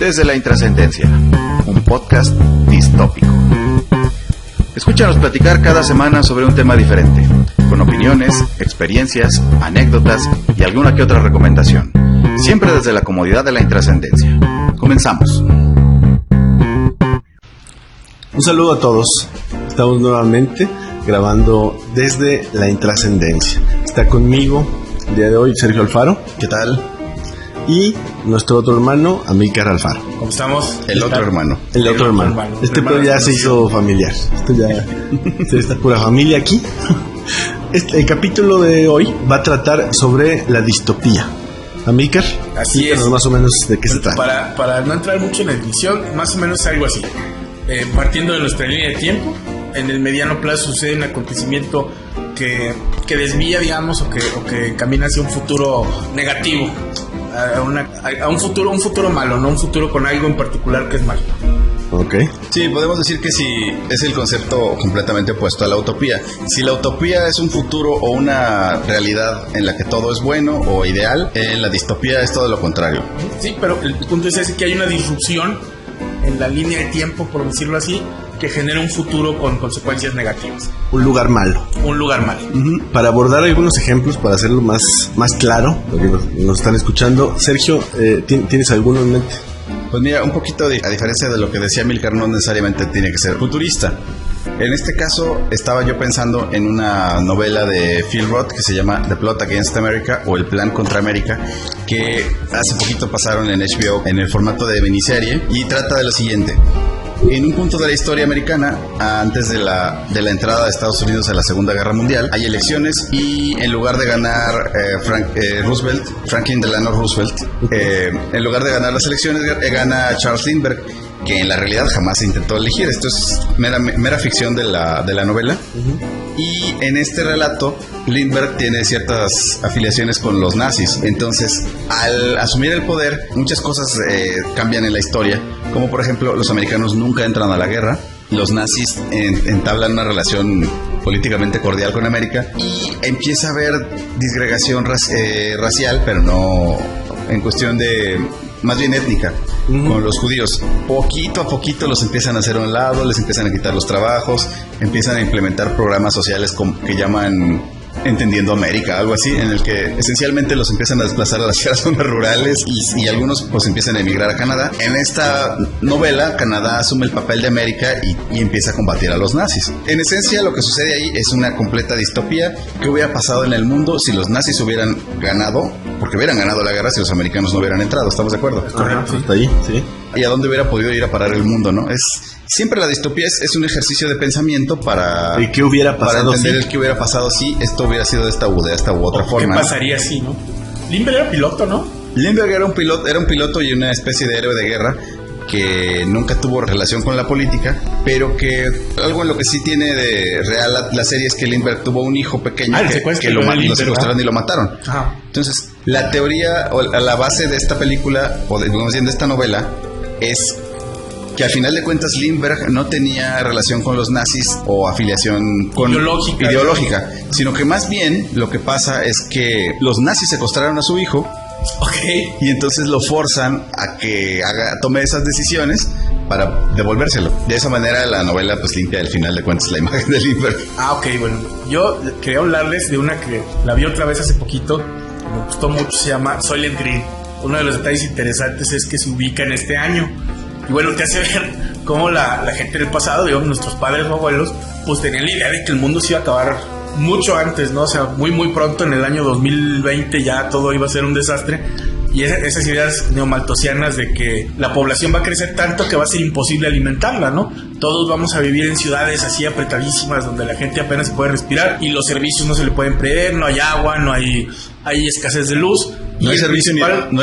Desde la Intrascendencia, un podcast distópico. Escúchanos platicar cada semana sobre un tema diferente, con opiniones, experiencias, anécdotas y alguna que otra recomendación. Siempre desde la comodidad de la Intrascendencia. Comenzamos. Un saludo a todos. Estamos nuevamente grabando desde la Intrascendencia. Está conmigo el día de hoy Sergio Alfaro. ¿Qué tal? Y nuestro otro hermano, Amílcar Alfaro. ¿Cómo estamos? El otro hermano. El otro hermano. Este pedo ya se hizo familiar. Esto ya esta pura familia aquí. El capítulo de hoy va a tratar sobre la distopía. Amílcar, así es. Más o menos de qué se trata. Para no entrar mucho en la definición, más o menos algo así. Partiendo de nuestra línea de tiempo, en el mediano plazo sucede un acontecimiento que desvía, digamos, o que camina hacia un futuro negativo, a un futuro malo, no un futuro con algo en particular que es malo. Ok. Sí, podemos decir que si es el concepto completamente opuesto a la utopía. Si la utopía es un futuro o una realidad en la que todo es bueno o ideal, la distopía es todo lo contrario. Sí, pero el punto es ese, que hay una disrupción en la línea de tiempo, por decirlo así, que genera un futuro con consecuencias negativas. Un lugar malo. Un lugar malo. Para abordar algunos ejemplos, para hacerlo más claro, porque nos están escuchando, Sergio, ¿tienes alguno en mente? Pues mira, un poquito a diferencia de lo que decía Amílcar, no necesariamente tiene que ser futurista. En este caso, estaba yo pensando en una novela de Phil Roth que se llama The Plot Against America, o El Plan contra América, que hace poquito pasaron en HBO en el formato de miniserie, y trata de lo siguiente. En un punto de la historia americana, antes de la entrada de Estados Unidos a la Segunda Guerra Mundial, hay elecciones y en lugar de ganar Franklin Delano Roosevelt, en lugar de ganar las elecciones, gana Charles Lindbergh, que en la realidad jamás se intentó elegir. Esto es mera ficción de la novela. Y en este relato, Lindbergh tiene ciertas afiliaciones con los nazis. Entonces, al asumir el poder, muchas cosas cambian en la historia. Como por ejemplo, los americanos nunca entran a la guerra. Los nazis entablan una relación políticamente cordial con América. Y empieza a haber disgregación racial, pero no en cuestión de... más bien étnica, con los judíos. Poquito a poquito los empiezan a hacer a un lado, les empiezan a quitar los trabajos, empiezan a implementar programas sociales que llaman Entendiendo América, algo así, en el que esencialmente los empiezan a desplazar a las zonas rurales y algunos pues empiezan a emigrar a Canadá. En esta novela, Canadá asume el papel de América y empieza a combatir a los nazis. En esencia, lo que sucede ahí es una completa distopía. ¿Qué hubiera pasado en el mundo si los nazis hubieran ganado? Porque hubieran ganado la guerra si los americanos no hubieran entrado, ¿estamos de acuerdo? Correcto, está ahí, sí. ¿Y a dónde hubiera podido ir a parar el mundo, no? Siempre la distopía es un ejercicio de pensamiento para... ¿Y qué hubiera pasado para entender el qué hubiera pasado si esto hubiera sido de esta u otra forma. ¿Qué pasaría si, no? Lindbergh era piloto, ¿no? Lindbergh era un piloto y una especie de héroe de guerra que nunca tuvo relación con la política, pero que algo en lo que sí tiene de real la serie es que Lindbergh tuvo un hijo pequeño que lo secuestraron y lo mataron. Ajá. Entonces, la teoría o la base de esta película, o de esta novela, es que al final de cuentas Lindbergh no tenía relación con los nazis o afiliación ideológica, sino que más bien lo que pasa es que los nazis secuestraron a su hijo. Okay. Y entonces lo forzan a que tome esas decisiones para devolvérselo. De esa manera la novela pues limpia al final de cuentas la imagen de Lindbergh. Ok, bueno. Yo quería hablarles de una que la vi otra vez hace poquito, me gustó mucho, se llama Soylent Green. Uno de los detalles interesantes es que se ubica en este año. Y bueno, te hace ver cómo la gente del pasado, digamos nuestros padres o abuelos, pues tenían la idea de que el mundo se iba a acabar mucho antes, ¿no? O sea, muy pronto, en el año 2020 ya todo iba a ser un desastre. Y esas ideas neomaltosianas de que la población va a crecer tanto que va a ser imposible alimentarla, ¿no? Todos vamos a vivir en ciudades así apretadísimas donde la gente apenas se puede respirar y los servicios no se le pueden prever, no hay agua, no hay escasez de luz. No hay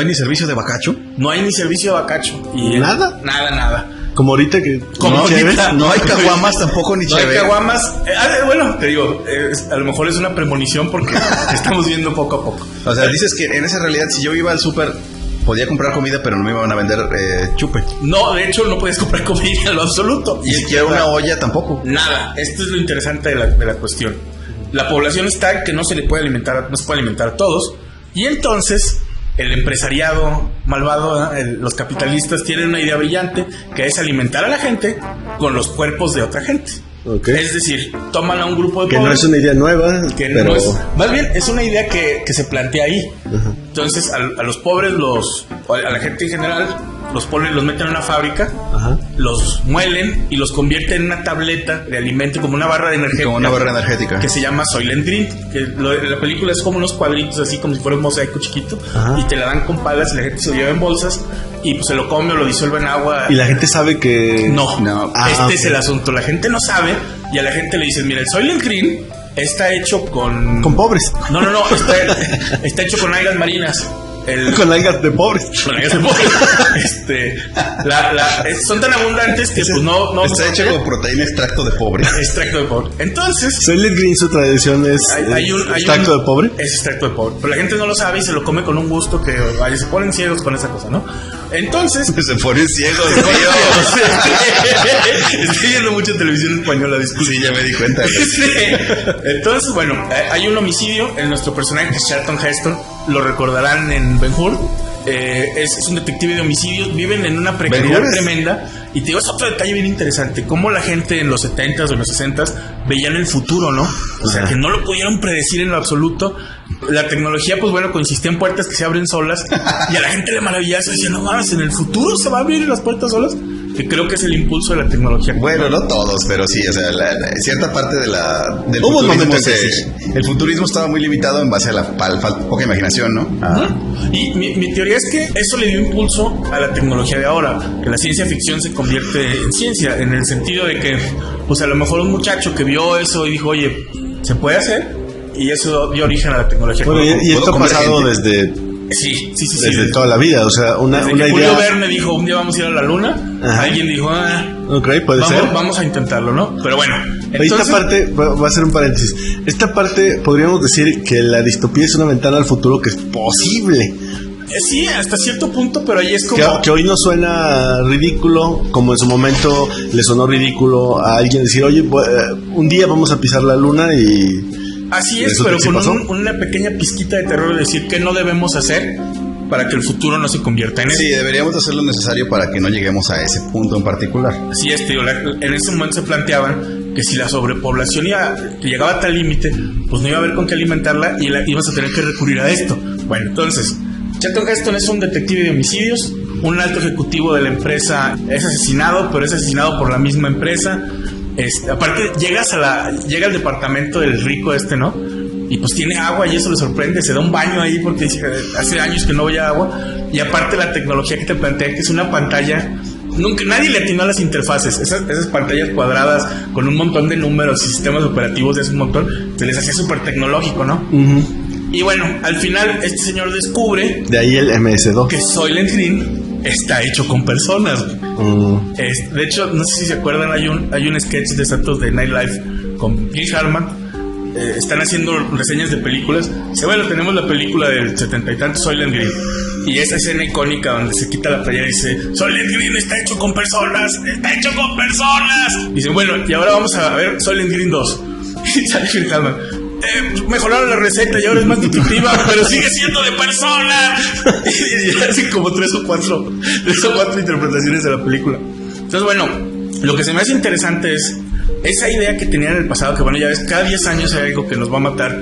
ni servicio de bacacho. No hay ni servicio de bacacho. Y ¿Nada? Nada. Como ahorita que... No hay caguamas tampoco, ni chévere. No hay caguamas. Bueno, te digo, a lo mejor es una premonición porque estamos viendo poco a poco. O sea, dices que en esa realidad, si yo iba al súper, podía comprar comida, pero no me iban a vender chupe. No, de hecho, no podías comprar comida en lo absoluto. Y siquiera una olla tampoco. Nada. Esto es lo interesante de la cuestión. La población está que no se puede alimentar a todos. Y entonces el empresariado malvado, los capitalistas tienen una idea brillante que es alimentar a la gente con los cuerpos de otra gente. Okay. Es decir, toman a un grupo de que pobres, no es una idea nueva, que pero... no es, más bien es una idea que se plantea ahí. Ajá. Entonces a los pobres, a la gente en general, los meten en una fábrica, Ajá. los muelen y los convierten en una tableta de alimento, como una barra de energía. Como una barra energética. Que se llama Soylent Green. Que la película es como unos cuadritos, así como si fuera un mosaico chiquito. Ajá. Y te la dan con palas y la gente se lo lleva en bolsas y pues se lo come o lo disuelve en agua. Y la gente sabe que... No. Ah, este okay. es el asunto. La gente no sabe y a la gente le dicen, mira, el Soylent Green está hecho con... Con pobres. No. Está hecho con algas marinas. Con algas de pobres. Con algas de pobres. Son tan abundantes que pues no está hecho con proteína extracto de pobre. Extracto de pobre. Entonces... Soylent Green, su tradición es extracto de pobre. Es extracto de pobre. Pero la gente no lo sabe y se lo come con un gusto que se ponen ciegos con esa cosa, ¿no? Entonces... Se ponen ciegos, tío. Estoy viendo mucha televisión española, disculpe. Sí, ya me di cuenta. Entonces, bueno, hay un homicidio. Nuestro personaje, que es Charlton Heston, lo recordarán en Ben-Hur. Es un detective de homicidios. Viven en una precariedad tremenda. Y te digo, es otro detalle bien interesante. Cómo la gente en los 70s o en los 60s veían el futuro, ¿no? O sea, que no lo pudieron predecir en lo absoluto. La tecnología, pues bueno, consistía en puertas que se abren solas. Y a la gente le maravillaba. Se decía, no mames, ¿en el futuro se va a abrir las puertas solas? Que creo que es el impulso de la tecnología. Bueno, no todos, pero sí, o sea, cierta parte del Hubo un momento el futurismo estaba muy limitado en base a la poca imaginación, ¿no? Y mi teoría es que eso le dio impulso a la tecnología de ahora, que la ciencia ficción se convierte en ciencia, en el sentido de que, pues a lo mejor un muchacho que vio eso y dijo, oye, ¿se puede hacer? Y eso dio origen a la tecnología. Bueno, y esto ha pasado desde... Sí. Desde toda la vida, o sea, una idea... Julio Verne dijo, un día vamos a ir a la luna. Ajá. Alguien dijo, okay, puede ser. Vamos a intentarlo, ¿no? Pero bueno. Entonces... Esta parte, va a ser un paréntesis. Esta parte, podríamos decir que la distopía es una ventana al futuro que es posible. Sí, hasta cierto punto, pero ahí es como... Que hoy no suena ridículo, como en su momento le sonó ridículo a alguien decir, oye, un día vamos a pisar la luna y... Así es, pero con una pequeña pizquita de terror de decir que no debemos hacer para que el futuro no se convierta en eso. Sí, deberíamos hacer lo necesario para que no lleguemos a ese punto en particular. Así es, tío, en ese momento se planteaban que si la sobrepoblación llegaba a tal límite, pues no iba a haber con qué alimentarla y íbamos a tener que recurrir a esto. Bueno, entonces, Charlton Heston es un detective de homicidios, un alto ejecutivo de la empresa es asesinado, pero es asesinado por la misma empresa. Aparte llega al departamento del rico ¿no? Y pues tiene agua y eso le sorprende, se da un baño ahí porque dice que hace años que no veía agua. Y aparte la tecnología que te plantea, que es una pantalla, nadie le atinó a las interfaces, esas pantallas cuadradas con un montón de números y sistemas operativos de hace un montón, se les hacía súper tecnológico, ¿no? Uh-huh. Y bueno, al final este señor descubre, de ahí el MS2, que Soylent Green está hecho con personas. De hecho, no sé si se acuerdan, hay un sketch de Santos de Nightlife con Phil Hartman. Están haciendo reseñas de películas. Bueno, tenemos la película del 70 y tantos, Soylent Green, y esa escena icónica donde se quita la playera y dice, Soylent Green está hecho con personas. Dicen, bueno, y ahora vamos a ver Soylent Green 2. Y sale Phil Hartman, mejoraron la receta y ahora es más nutritiva, pero sigue siendo de persona. Y hacen como tres o cuatro interpretaciones de la película. Entonces, bueno, lo que se me hace interesante es esa idea que tenían en el pasado, que bueno, ya ves, cada 10 años hay algo que nos va a matar.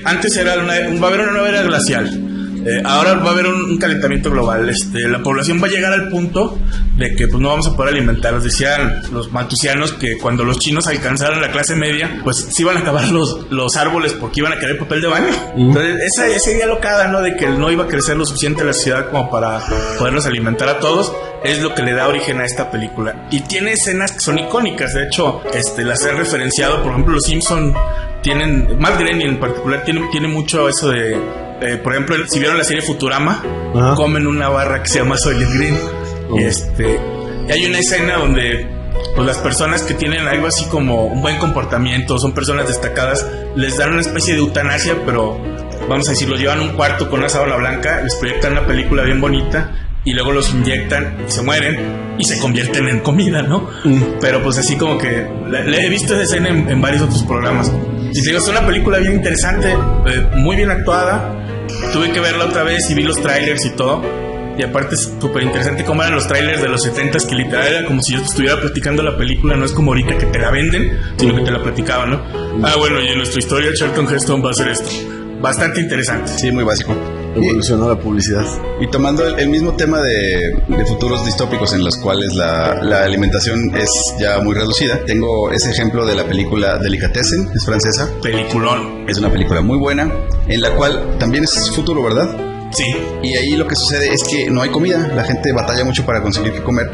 Antes va a haber una nueva era glacial. Ahora va a haber un calentamiento global. La población va a llegar al punto de que pues no vamos a poder alimentarnos. Decían los maltusianos que cuando los chinos alcanzaran la clase media, pues se iban a acabar los árboles porque iban a querer papel de baño. Entonces esa idea locada, ¿no? De que no iba a crecer lo suficiente la ciudad como para podernos alimentar a todos, es lo que le da origen a esta película. Y tiene escenas que son icónicas. De hecho, las he referenciado. Por ejemplo, los Simpson tienen, Matt Groening en particular tiene mucho eso de por ejemplo, si vieron la serie Futurama, comen una barra que se llama Soylent Green. Y hay una escena donde pues las personas que tienen algo así como un buen comportamiento, son personas destacadas, les dan una especie de eutanasia, pero vamos a decir, los llevan a un cuarto con una sábana blanca, les proyectan una película bien bonita y luego los inyectan y se mueren y se convierten en comida, ¿no? Pero pues así como que le he visto esa escena en varios otros programas. Y te digo, es una película bien interesante, muy bien actuada. tuve que verla otra vez y vi los trailers y todo. Y aparte es súper interesante cómo eran los trailers de los 70s, que literal era como si yo te estuviera platicando la película. No es como ahorita que te la venden, sino que te la platicaban, ¿no? Bueno, y en nuestra historia Charlton Heston va a hacer esto. Bastante interesante. Sí, muy básico. Evolucionó la publicidad. Y tomando el mismo tema de futuros distópicos en los cuales la alimentación es ya muy reducida, tengo ese ejemplo de la película Delicatessen, es francesa. Peliculón. Es una película muy buena, en la cual también es futuro, ¿verdad? Sí. Y ahí lo que sucede es que no hay comida, la gente batalla mucho para conseguir qué comer.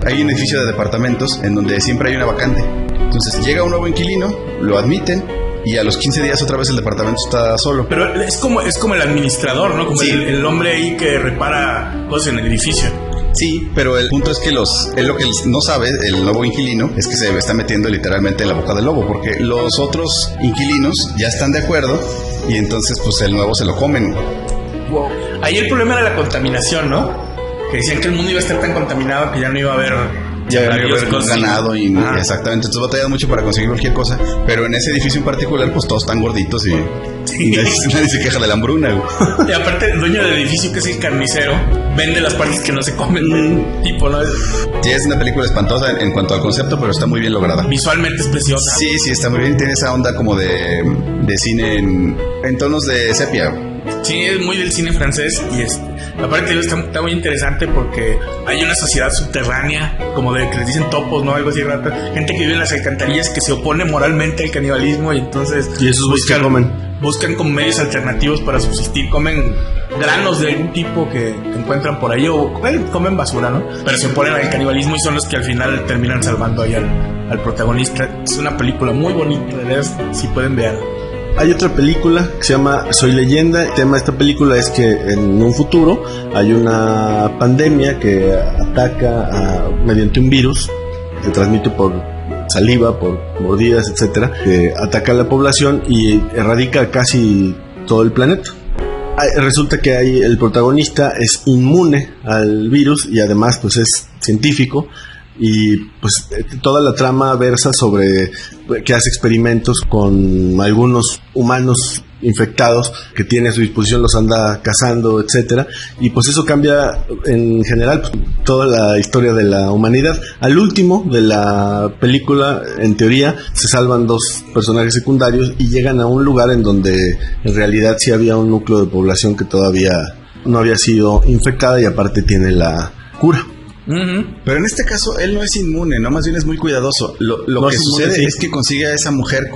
Hay un edificio de departamentos en donde siempre hay una vacante. Entonces llega un nuevo inquilino, lo admiten, y a los 15 días otra vez el departamento está solo. Pero es como el administrador, ¿no? Como Sí. el hombre ahí que repara cosas en el edificio. Sí, pero el punto es que lo que no sabe el nuevo inquilino es que se está metiendo literalmente en la boca del lobo, porque los otros inquilinos ya están de acuerdo y entonces pues el nuevo se lo comen. Wow. Ahí el problema era la contaminación, ¿no? Que decían que el mundo iba a estar tan contaminado que ya no iba a haber ganado y exactamente, entonces batallas mucho para conseguir cualquier cosa, pero en ese edificio en particular pues todos están gorditos y nadie se queja de la hambruna, güey. Y aparte el dueño del edificio, que es el carnicero, vende las partes que no se comen, tipo, ¿no? Sí, es una película espantosa en cuanto al concepto, pero está muy bien lograda. Visualmente es preciosa. Sí, está muy bien, tiene esa onda como de cine en tonos de sepia. Sí, es muy del cine francés y aparte está muy interesante porque hay una sociedad subterránea, como de que les dicen topos, ¿no? Algo así, gente que vive en las alcantarillas que se opone moralmente al canibalismo y entonces y esos buscan como medios alternativos para subsistir, comen granos de algún tipo que encuentran por ahí o comen basura, ¿no? Pero se oponen al canibalismo y son los que al final terminan salvando ahí al protagonista. Es una película muy bonita, de verdad, si pueden verla. Hay otra película que se llama Soy Leyenda. El tema de esta película es que en un futuro hay una pandemia que ataca mediante un virus que se transmite por saliva, por mordidas, etcétera, que ataca a la población y erradica casi todo el planeta. Resulta que el protagonista es inmune al virus y además pues es científico. Y pues toda la trama versa sobre que hace experimentos con algunos humanos infectados que tiene a su disposición, los anda cazando, etcétera, y pues eso cambia en general pues, toda la historia de la humanidad. Al último de la película, en teoría, se salvan dos personajes secundarios y llegan a un lugar en donde en realidad sí había un núcleo de población que todavía no había sido infectada y aparte tiene la cura. Pero en este caso él no es inmune, no, más bien es muy cuidadoso. Lo que sucede es que consigue a esa mujer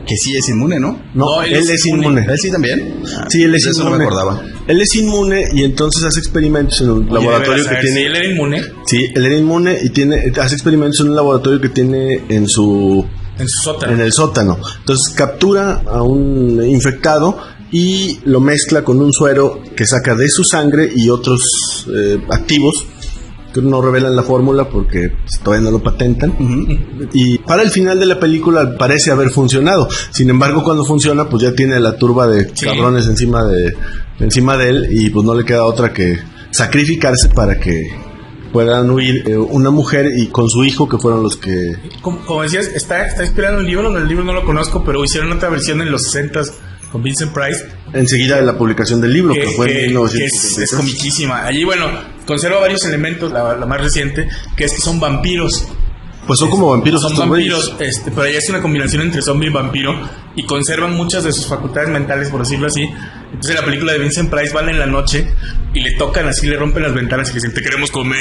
que sí es inmune, ¿no? No, él es inmune. ¿Él sí también? Sí, él es eso inmune. no me acordaba. Él es inmune y entonces hace experimentos en un laboratorio que tiene. ¿Sí él era inmune? Sí, él era inmune y hace experimentos en un laboratorio que tiene en su sótano. En el sótano. Entonces captura a un infectado y lo mezcla con un suero que saca de su sangre y otros activos que no revelan la fórmula porque pues, todavía no lo patentan. Y para el final de la película parece haber funcionado. Sin embargo, cuando funciona, pues ya tiene la turba de cabrones encima de él y pues no le queda otra que sacrificarse para que puedan huir una mujer y con su hijo, que fueron los que... Como decías, está inspirado en un libro. El libro no lo conozco, pero hicieron otra versión en los 60s con Vincent Price. Enseguida de la publicación del libro, que fue en 1953. Es comiquísima. Allí, bueno, conserva varios elementos, la más reciente, que es que son vampiros. Pues son como vampiros. Son vampiros, pero ella es una combinación entre zombie y vampiro y conservan muchas de sus facultades mentales, por decirlo así. Entonces en la película de Vincent Price van en la noche y le tocan así, le rompen las ventanas y le dicen, te queremos comer.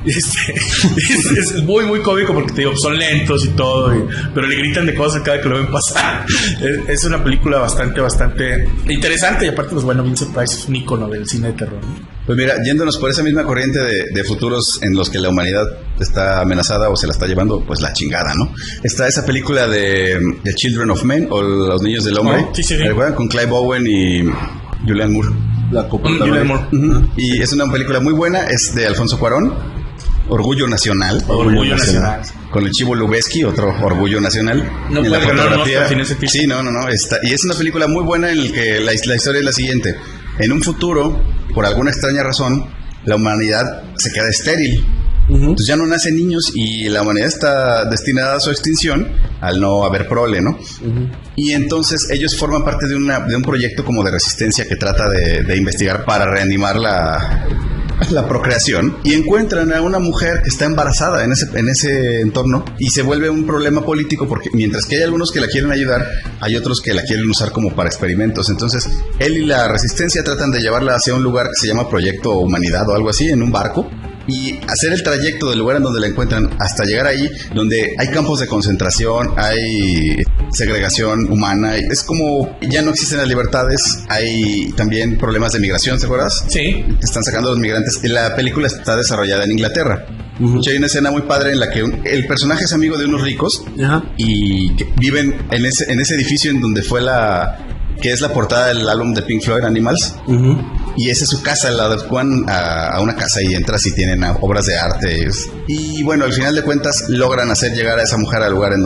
Es muy, muy cómico porque te digo, son lentos y todo, pero le gritan de cosas cada que lo ven pasar. Es una película bastante interesante y aparte, pues bueno, Vincent Price es un ícono del cine de terror, ¿no? Pues mira, yéndonos por esa misma corriente de futuros en los que la humanidad está amenazada o se la está llevando, pues la chingada, ¿no? Está esa película de The Children of Men o Los Niños del Hombre. Oh, sí. ¿Recuerdan? Con Clive Owen y Julianne Moore. Julianne Moore. Y es una película muy buena, es de Alfonso Cuarón. Orgullo Nacional. Orgullo Nacional. Con el Chivo Lubeski, otro orgullo nacional. No puede ganar un Oscar sin ese tipo. Sí, no. Y es una película muy buena en la que la historia es la siguiente. En un futuro, por alguna extraña razón, la humanidad se queda estéril. Entonces ya no nacen niños y la humanidad está destinada a su extinción al no haber prole, ¿no? Y entonces ellos forman parte de un proyecto como de resistencia que trata de investigar para reanimar la procreación, y encuentran a una mujer que está embarazada en ese entorno, y se vuelve un problema político porque mientras que hay algunos que la quieren ayudar, hay otros que la quieren usar como para experimentos. Entonces él y la resistencia tratan de llevarla hacia un lugar que se llama Proyecto Humanidad o algo así, en un barco, y hacer el trayecto del lugar en donde la encuentran hasta llegar ahí, donde hay campos de concentración, hay segregación humana, es como ya no existen las libertades, hay también problemas de migración, ¿te acuerdas? Sí. Están sacando a los migrantes. La película está desarrollada en Inglaterra. Hay una escena muy padre en la que el personaje es amigo de unos ricos y que viven en ese edificio en donde fue que es la portada del álbum de Pink Floyd, Animals. Y esa es su casa, la adecuan a una casa y entras y tienen obras de arte. Y bueno, al final de cuentas logran hacer llegar a esa mujer al lugar en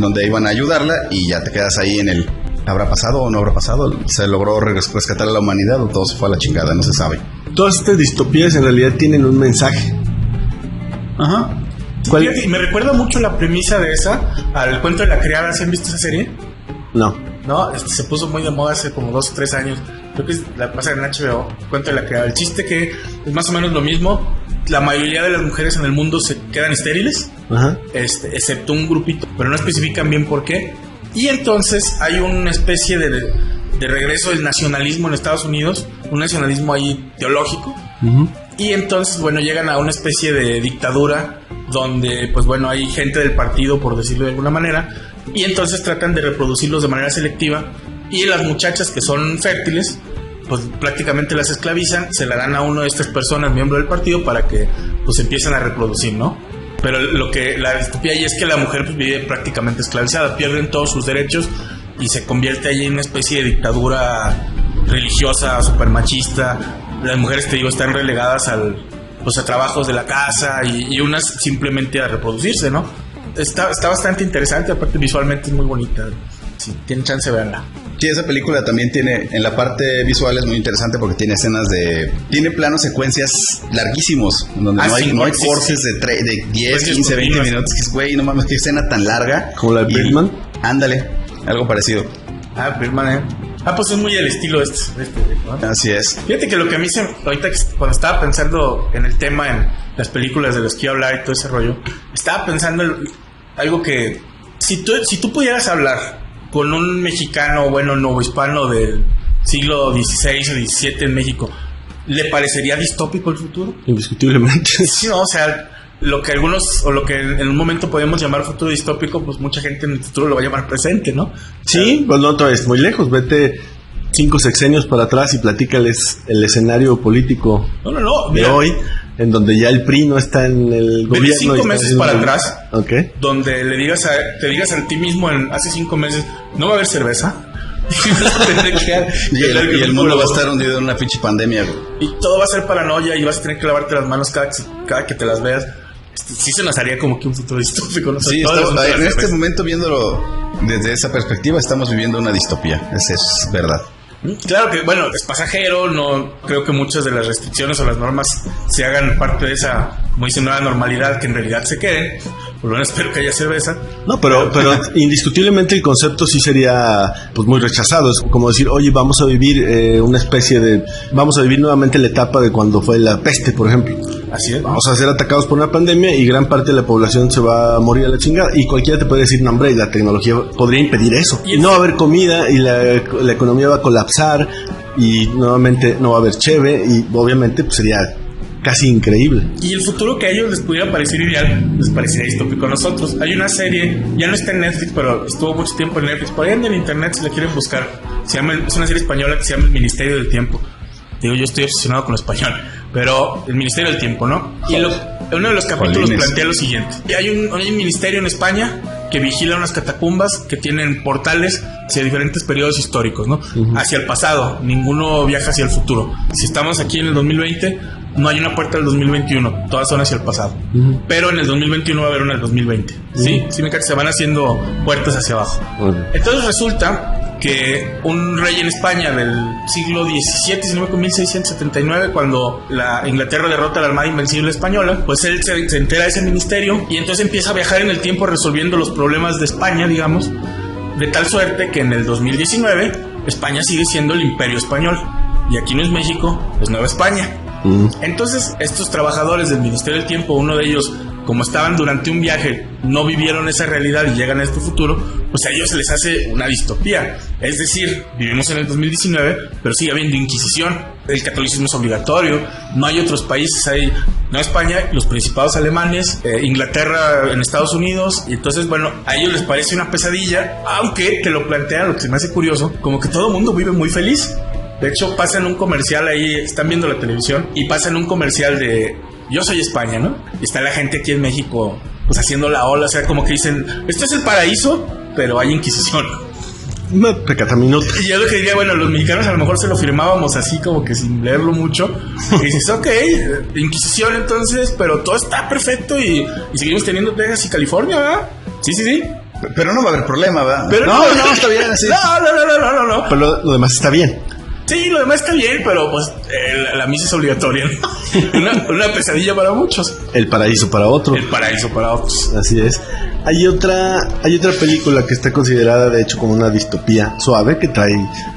donde iban a ayudarla, y ya te quedas ahí en el ¿habrá pasado o no habrá pasado? ¿Se logró rescatar a la humanidad o todo se fue a la chingada? No se sabe. Todas estas distopías en realidad tienen un mensaje. Ajá. ¿Cuál? Fíjate, me recuerda mucho la premisa de esa al Cuento de la Criada. ¿Sí han visto esa serie? No. No, se puso muy de moda hace como 2 o 3 años. Creo que la pasa en HBO, Cuento de la Criada. El chiste que es más o menos lo mismo. La mayoría de las mujeres en el mundo se quedan estériles, excepto un grupito, pero no especifican bien por qué. Y entonces hay una especie de regreso del nacionalismo en Estados Unidos, un nacionalismo ahí teológico. Y entonces, bueno, llegan a una especie de dictadura donde, pues bueno, hay gente del partido, por decirlo de alguna manera, y entonces tratan de reproducirlos de manera selectiva, y las muchachas que son fértiles, pues prácticamente las esclavizan, se la dan a una de estas personas, miembro del partido, para que pues empiecen a reproducir, ¿no? Pero la distopía ahí es que la mujer pues vive prácticamente esclavizada, pierden todos sus derechos y se convierte ahí en una especie de dictadura religiosa, super machista. Las mujeres, te digo, están relegadas a trabajos de la casa y unas simplemente a reproducirse, ¿no? Está bastante interesante, aparte visualmente es muy bonita. Si tienen chance, veanla. Sí, esa película también tiene, en la parte visual es muy interesante porque tiene escenas tiene planos secuencias larguísimos, donde no hay cortes de 10, 15, 20 minutos. Güey, no mames, qué escena tan larga. ¿Como la de Birdman? Ándale, algo parecido. Birdman, pues es muy el estilo ¿no? Así es. Fíjate que lo que a mí ahorita cuando estaba pensando en el tema, en las películas de las que iba a hablar y todo ese rollo, estaba pensando en algo que si tú pudieras hablar con un mexicano, bueno, novohispano del siglo XVI o XVII en México, ¿le parecería distópico el futuro? Indiscutiblemente. Sí, no, o sea, lo que en un momento podemos llamar futuro distópico, pues mucha gente en el futuro lo va a llamar presente, ¿no? Sí, pues no es muy lejos. Vete 5 sexenios para atrás y platícales el escenario político de hoy, en donde ya el PRI no está en el gobierno. Vete 5 meses para atrás, donde te digas a ti mismo hace 5 meses, no va a haber cerveza. y el mundo va a estar hundido en una pinche pandemia, güey. Y todo va a ser paranoia y vas a tener que lavarte las manos cada que te las veas. Sí se nos haría como que un futuro distópico, ¿no? Sí, en este momento, viéndolo desde esa perspectiva, estamos viviendo una distopía. Eso es verdad. Claro que, bueno, es pasajero. No creo que muchas de las restricciones o las normas se hagan parte de esa, como dicen, nueva normalidad, que en realidad se queden. Por lo menos espero que haya cerveza. No, pero indiscutiblemente el concepto sí sería pues muy rechazado. Es como decir, oye, vamos a vivir vamos a vivir nuevamente la etapa de cuando fue la peste, por ejemplo. Así es. Vamos a ser atacados por una pandemia y gran parte de la población se va a morir a la chingada. Y cualquiera te puede decir, no, hombre, la tecnología podría impedir eso. Y no va a haber comida y la economía va a colapsar y nuevamente no va a haber cheve y obviamente pues sería casi increíble. Y el futuro que a ellos les pudiera parecer ideal, les parecería distópico a nosotros. Hay una serie, ya no está en Netflix, pero estuvo mucho tiempo en Netflix. Por ahí en el internet, si la quieren buscar, es una serie española que se llama El Ministerio del Tiempo. Digo, yo estoy obsesionado con lo español, pero El Ministerio del Tiempo, ¿no? Y uno de los capítulos plantea lo siguiente. Hay un ministerio en España que vigila unas catacumbas que tienen portales hacia diferentes periodos históricos, ¿no? Hacia el pasado, ninguno viaja hacia el futuro. Si estamos aquí en el 2020, no hay una puerta del 2021, todas son hacia el pasado. Pero en el 2021 va a haber una del 2020. Sí, me cae, se van haciendo puertas hacia abajo. Entonces resulta que un rey en España del siglo XVII, si no me equivoco, 1679, cuando la Inglaterra derrota a la Armada Invencible Española, pues él se entera de ese ministerio y entonces empieza a viajar en el tiempo resolviendo los problemas de España, digamos, de tal suerte que en el 2019 España sigue siendo el Imperio Español y aquí no es México, es Nueva España. Entonces estos trabajadores del Ministerio del Tiempo, uno de ellos, como estaban durante un viaje, no vivieron esa realidad y llegan a este futuro, pues a ellos se les hace una distopía. Es decir, vivimos en el 2019, pero sigue habiendo Inquisición, el catolicismo es obligatorio, no hay otros países, hay no España, los principados alemanes, Inglaterra en Estados Unidos, y entonces, bueno, a ellos les parece una pesadilla, aunque te lo plantean, lo que se me hace curioso, como que todo el mundo vive muy feliz. De hecho, pasan un comercial ahí, están viendo la televisión, y pasan un comercial de Yo soy España, ¿no? Y está la gente aquí en México, pues haciendo la ola, o sea, como que dicen, esto es el paraíso, pero hay Inquisición. Una pecata minuta. Y yo lo que diría, bueno, los mexicanos a lo mejor se lo firmábamos así como que sin leerlo mucho. Y dices, ok, Inquisición entonces, pero todo está perfecto y seguimos teniendo Texas y California, ¿verdad? Sí. Pero no va a haber problema, ¿verdad? Pero no, está bien así. No. Pero lo demás está bien. Sí, lo demás está bien, pero pues la misa es obligatoria, ¿no? una pesadilla para muchos. El paraíso para otros. El paraíso para otros. Así es. Hay otra película que está considerada de hecho como una distopía suave, que trae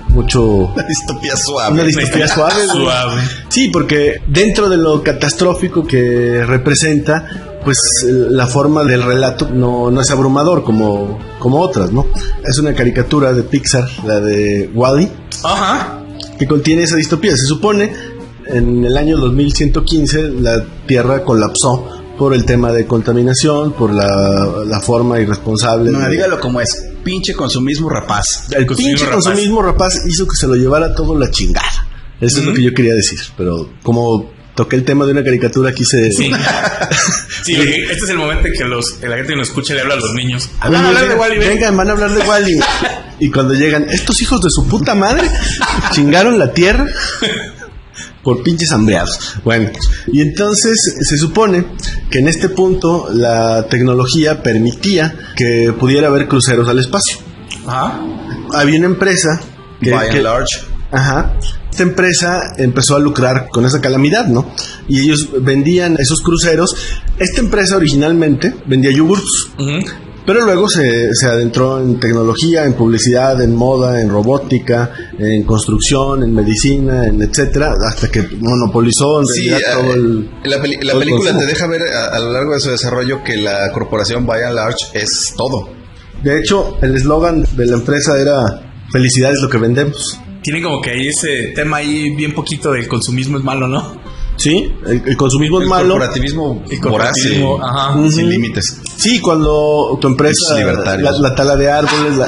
mucho... Una distopía suave. Una distopía suave. Suave. Sí, porque dentro de lo catastrófico que representa, pues la forma del relato no es abrumador como otras, ¿no? Es una caricatura de Pixar, la de WALL-E. Ajá. Que contiene esa distopía. Se supone en el año 2115 la Tierra colapsó por el tema de contaminación, por la forma irresponsable. No, dígalo como es, pinche consumismo rapaz. El pinche consumismo rapaz hizo que se lo llevara todo la chingada. Eso es lo que yo quería decir, pero como toqué el tema de una caricatura quise... Sí, este es el momento en que la gente que nos escucha le habla a los niños. Van a hablar de WALL-E. Vengan, van a hablar de WALL-E. Y cuando llegan, estos hijos de su puta madre chingaron la Tierra por pinches hambreados. Bueno, y entonces se supone que en este punto la tecnología permitía que pudiera haber cruceros al espacio. Ajá. Había una empresa By and Large. Ajá. Esta empresa empezó a lucrar con esa calamidad, ¿no? Y ellos vendían esos cruceros. Esta empresa originalmente vendía yogurts. Pero luego se adentró en tecnología, en publicidad, en moda, en robótica, en construcción, en medicina, en etcétera, hasta que monopolizó en realidad todo el... La película te deja ver a lo largo de su desarrollo que la corporación By and Large es todo. De hecho, el eslogan de la empresa era felicidad es lo que vendemos. Tiene como que ahí ese tema ahí bien poquito del consumismo es malo, ¿no? Sí, el consumismo es malo. El corporativismo ajá, sin límites. Sí, cuando tu empresa, la tala de árboles,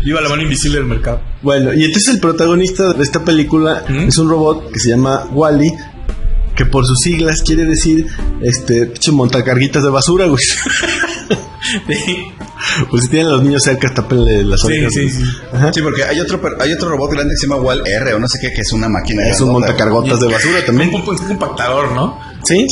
Viva la mano invisible del mercado. Bueno, y entonces el protagonista de esta película es un robot que se llama WALL-E, que por sus siglas quiere decir montacarguitas de basura, güey. Pues si tienen a los niños cerca, tápenle las orejas. Sí. Sí, porque hay otro robot grande que se llama WALL-R o no sé qué, que es una máquina. Es un montacargotas de basura también. Un compactador, ¿no? Sí,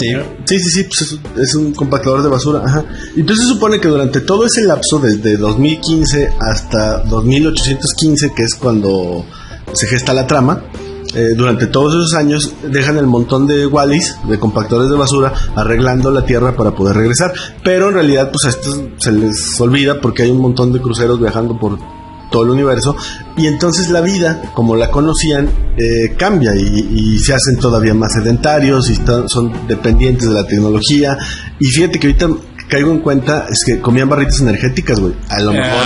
pues es un compactador de basura, ajá. Y entonces se supone que durante todo ese lapso, desde 2015 hasta 2815, que es cuando se gesta la trama, durante todos esos años dejan el montón de WALL-Es, de compactadores de basura, arreglando la Tierra para poder regresar. Pero en realidad pues a estos se les olvida porque hay un montón de cruceros viajando por todo el universo, y entonces la vida como la conocían cambia y se hacen todavía más sedentarios y son dependientes de la tecnología. Y fíjate que ahorita caigo en cuenta es que comían barritas energéticas, güey. A lo mejor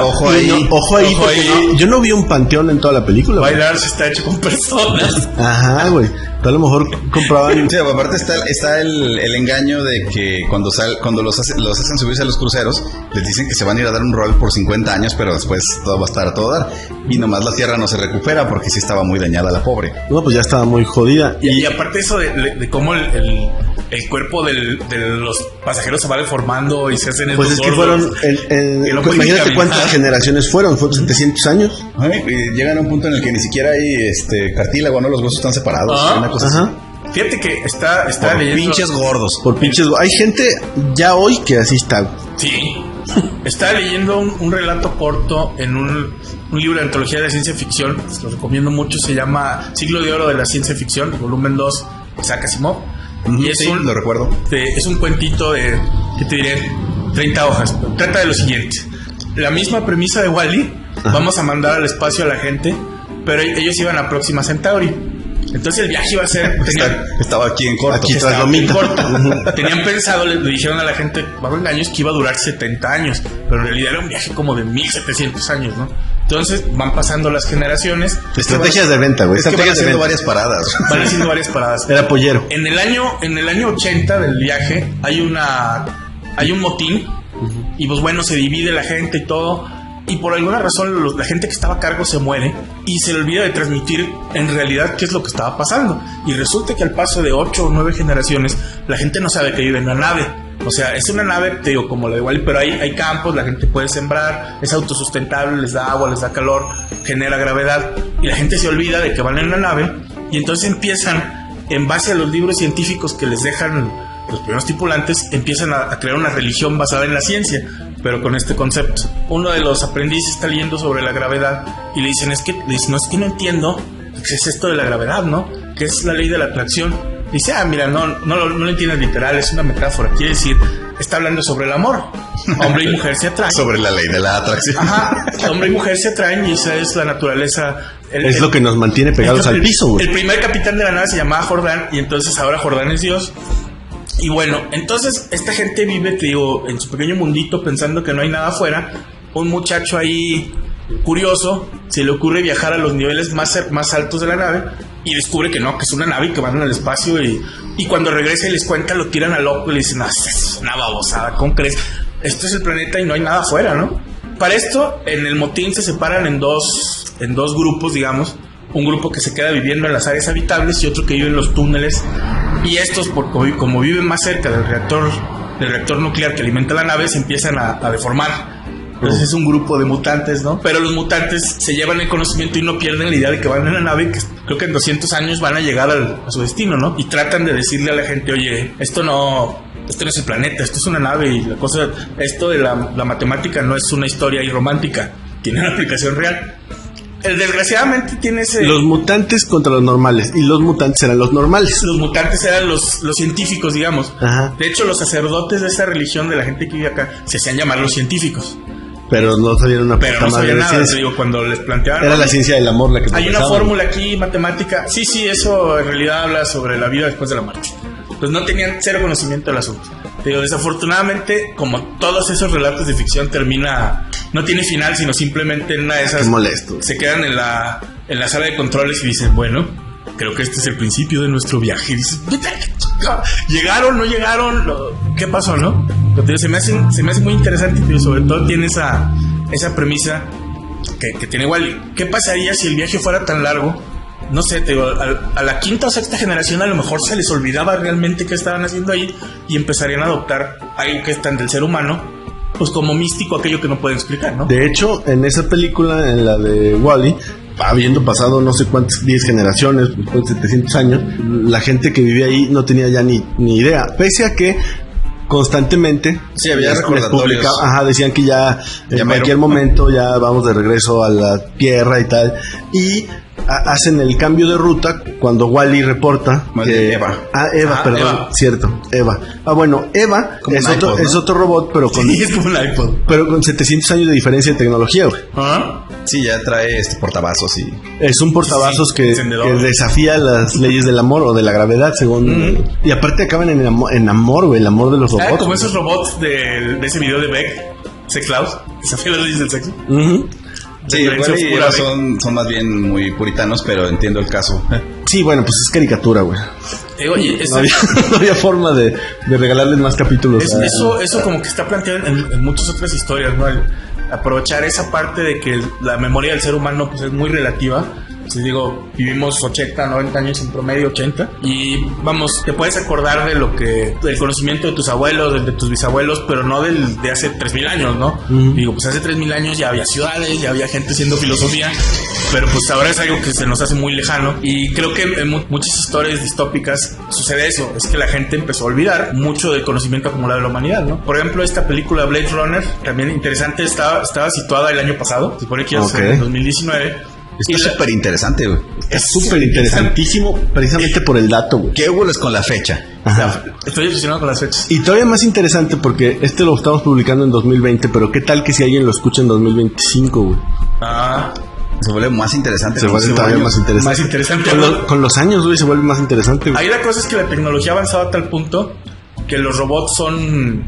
ojo ahí porque yo no vi un panteón en toda la película. Bailar se está hecho con personas. Ajá, güey. A lo mejor compraban. Sí, aparte está el engaño de que cuando los hacen subirse a los cruceros, les dicen que se van a ir a dar un rol por 50 años, pero después todo va a estar a todo dar. Y nomás la Tierra no se recupera porque sí estaba muy dañada la pobre. No, pues ya estaba muy jodida. Y aparte eso de cómo el cuerpo de los pasajeros se va deformando y se hacen Pues es que fueron, imagínate cuántas generaciones fueron 700 años. Y llegan a un punto en el que ni siquiera hay cartílago, ¿no? Los huesos están separados. Una cosa así. Fíjate que está por leyendo... pinches gordos. Por pinches. Hay gente ya hoy que así está. Sí. Estaba leyendo un relato corto en un libro de antología de ciencia ficción. Lo recomiendo mucho. Se llama Siglo de Oro de la Ciencia Ficción, volumen 2, Isaac Asimov. Y es lo recuerdo. Es un cuentito de, ¿qué te diré? 30 hojas. Trata de lo siguiente. La misma premisa de Wall-E. Vamos a mandar al espacio a la gente, pero ellos iban a Próxima Centauri. Entonces el viaje iba a ser... Estaba aquí en corto. Tenían pensado, le dijeron a la gente, bajo engaños, que iba a durar 70 años. Pero en realidad era un viaje como de 1700 años, ¿no? Entonces van pasando las generaciones. Estrategias de venta, güey. Es que van haciendo varias paradas. Van haciendo varias paradas. Era pollero. En el año 80 del viaje hay un motín. Y pues bueno, se divide la gente y todo. Y por alguna razón la gente que estaba a cargo se muere y se le olvida de transmitir en realidad qué es lo que estaba pasando. Y resulta que al paso de 8 o 9 generaciones la gente no sabe que vive en una nave. O sea, es una nave, te digo, como la de Wall-E, pero hay campos, la gente puede sembrar, es autosustentable, les da agua, les da calor, genera gravedad. Y la gente se olvida de que van en una nave y entonces empiezan, en base a los libros científicos que les dejan los primeros tripulantes, empiezan a crear una religión basada en la ciencia, pero con este concepto. Uno de los aprendices está leyendo sobre la gravedad y le dicen, es que no entiendo qué es esto de la gravedad, ¿no? ¿Qué es la ley de la atracción? Dice, mira, no lo entiendes literal, es una metáfora. Quiere decir, está hablando sobre el amor. Hombre y mujer se atraen. Sobre la ley de la atracción. Ajá, hombre y mujer se atraen y esa es la naturaleza. Es lo que nos mantiene pegados al piso, güey. El primer capitán de la nave se llamaba Jordán y entonces ahora Jordán es Dios. Y bueno, entonces esta gente vive, te digo, en su pequeño mundito pensando que no hay nada afuera. Un muchacho ahí curioso se le ocurre viajar a los niveles más altos de la nave y descubre que no, que es una nave y que van al espacio y cuando regresa y les cuenta lo tiran al loco y le dicen, es una babosada, ¿cómo crees? Esto es el planeta y no hay nada afuera, ¿no? Para esto, en el motín se separan en dos grupos, digamos. Un grupo que se queda viviendo en las áreas habitables y otro que vive en los túneles. Y estos, como viven más cerca del reactor nuclear que alimenta la nave, se empiezan a deformar. Entonces es un grupo de mutantes, ¿no? Pero los mutantes se llevan el conocimiento y no pierden la idea de que van en la nave, que creo que en 200 años van a llegar a su destino, ¿no? Y tratan de decirle a la gente, oye, esto no es el planeta, esto es una nave y esto de la matemática no es una historia ahí romántica, tiene una aplicación real. Desgraciadamente tiene ese... Los mutantes contra los normales. Y los mutantes eran los normales. Los mutantes eran los científicos, digamos. Ajá. De hecho, los sacerdotes de esa religión, de la gente que vive acá, se hacían llamar los científicos. Pero no sabían una Pero no sabían nada, te digo, cuando les planteaban... Era la ciencia del amor la que... Hay una fórmula aquí, matemática. Sí, eso en realidad habla sobre la vida después de la muerte. Pues no tenían cero conocimiento del asunto. Pero desafortunadamente, como todos esos relatos de ficción no tiene final, sino simplemente en una de esas... Qué molesto. Se quedan en la sala de controles y dicen, bueno, creo que este es el principio de nuestro viaje. Y dices, ¿llegaron? ¿No llegaron? ¿Qué pasó, no? Pero se me hace muy interesante, pero sobre todo tiene esa premisa que tiene Wall-E. ¿Qué pasaría si el viaje fuera tan largo? No sé, te digo, a la quinta o sexta generación a lo mejor se les olvidaba realmente qué estaban haciendo ahí y empezarían a adoptar algo que es tan del ser humano, pues como místico, aquello que no pueden explicar, ¿no? De hecho, en esa película, en la de Wall-E, habiendo pasado no sé cuántas, 10 generaciones, después de 700 años, la gente que vivía ahí no tenía ya ni idea, pese a que constantemente había recordatorios. Decían que ya en cualquier momento ya vamos de regreso a la Tierra y tal, y hacen el cambio de ruta cuando Wall-E reporta que Eva. Cierto, Eva. Bueno, Eva es otro robot, pero con es como un iPod. Pero con 700 años de diferencia de tecnología, güey. Sí, ya trae portavasos y... Es un portavasos que desafía las leyes del amor o de la gravedad, según... Y aparte acaban en amor, güey, el amor de los robots. Como esos robots de ese video de Beck, Sexlaus, desafía las leyes del sexo. Sí, son más bien muy puritanos, pero entiendo el caso. Sí, bueno, pues es caricatura, güey. Oye, no había forma de regalarles más capítulos. Eso como que está planteado en muchas otras historias, ¿no? Aprovechar esa parte de que la memoria del ser humano pues es muy relativa. Si digo, vivimos 80, 90 años en promedio, 80. Y vamos, te puedes acordar del conocimiento de tus abuelos, de tus bisabuelos, pero no de hace 3000 años, ¿no? Digo, pues hace 3000 años ya había ciudades, ya había gente haciendo filosofía, pero pues ahora es algo que se nos hace muy lejano. Y creo que en muchas historias distópicas sucede eso, es que la gente empezó a olvidar mucho del conocimiento acumulado de la humanidad, ¿no? Por ejemplo, esta película Blade Runner, también interesante, estaba situada el año pasado, se supone que iba a ser en 2019. Está súper interesante, güey. Es súper interesantísimo, precisamente por el dato, güey. ¿Qué hubo con la fecha? Ajá. Estoy obsesionado con las fechas. Y todavía más interesante porque lo estamos publicando en 2020, pero ¿qué tal que si alguien lo escucha en 2025, güey? Se vuelve más interesante. Se vuelve todavía más interesante. Más interesante. Con los años, güey, se vuelve más interesante, güey. Ahí la cosa es que la tecnología ha avanzado a tal punto que los robots son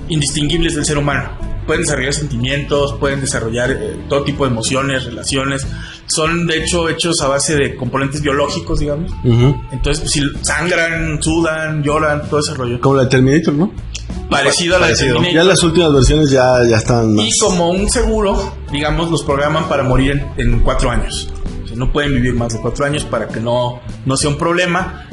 indistinguibles del ser humano. Pueden desarrollar sentimientos, pueden desarrollar todo tipo de emociones, relaciones. Son, de hecho, hechos a base de componentes biológicos, digamos. Entonces, pues, si sangran, sudan, lloran, todo ese rollo. Como la de Terminator, ¿no? Parecido a la de Terminator. Ya las últimas versiones ya están más. Y como un seguro, digamos, los programan para morir en 4 años. O sea, no pueden vivir más de 4 años para que no sea un problema.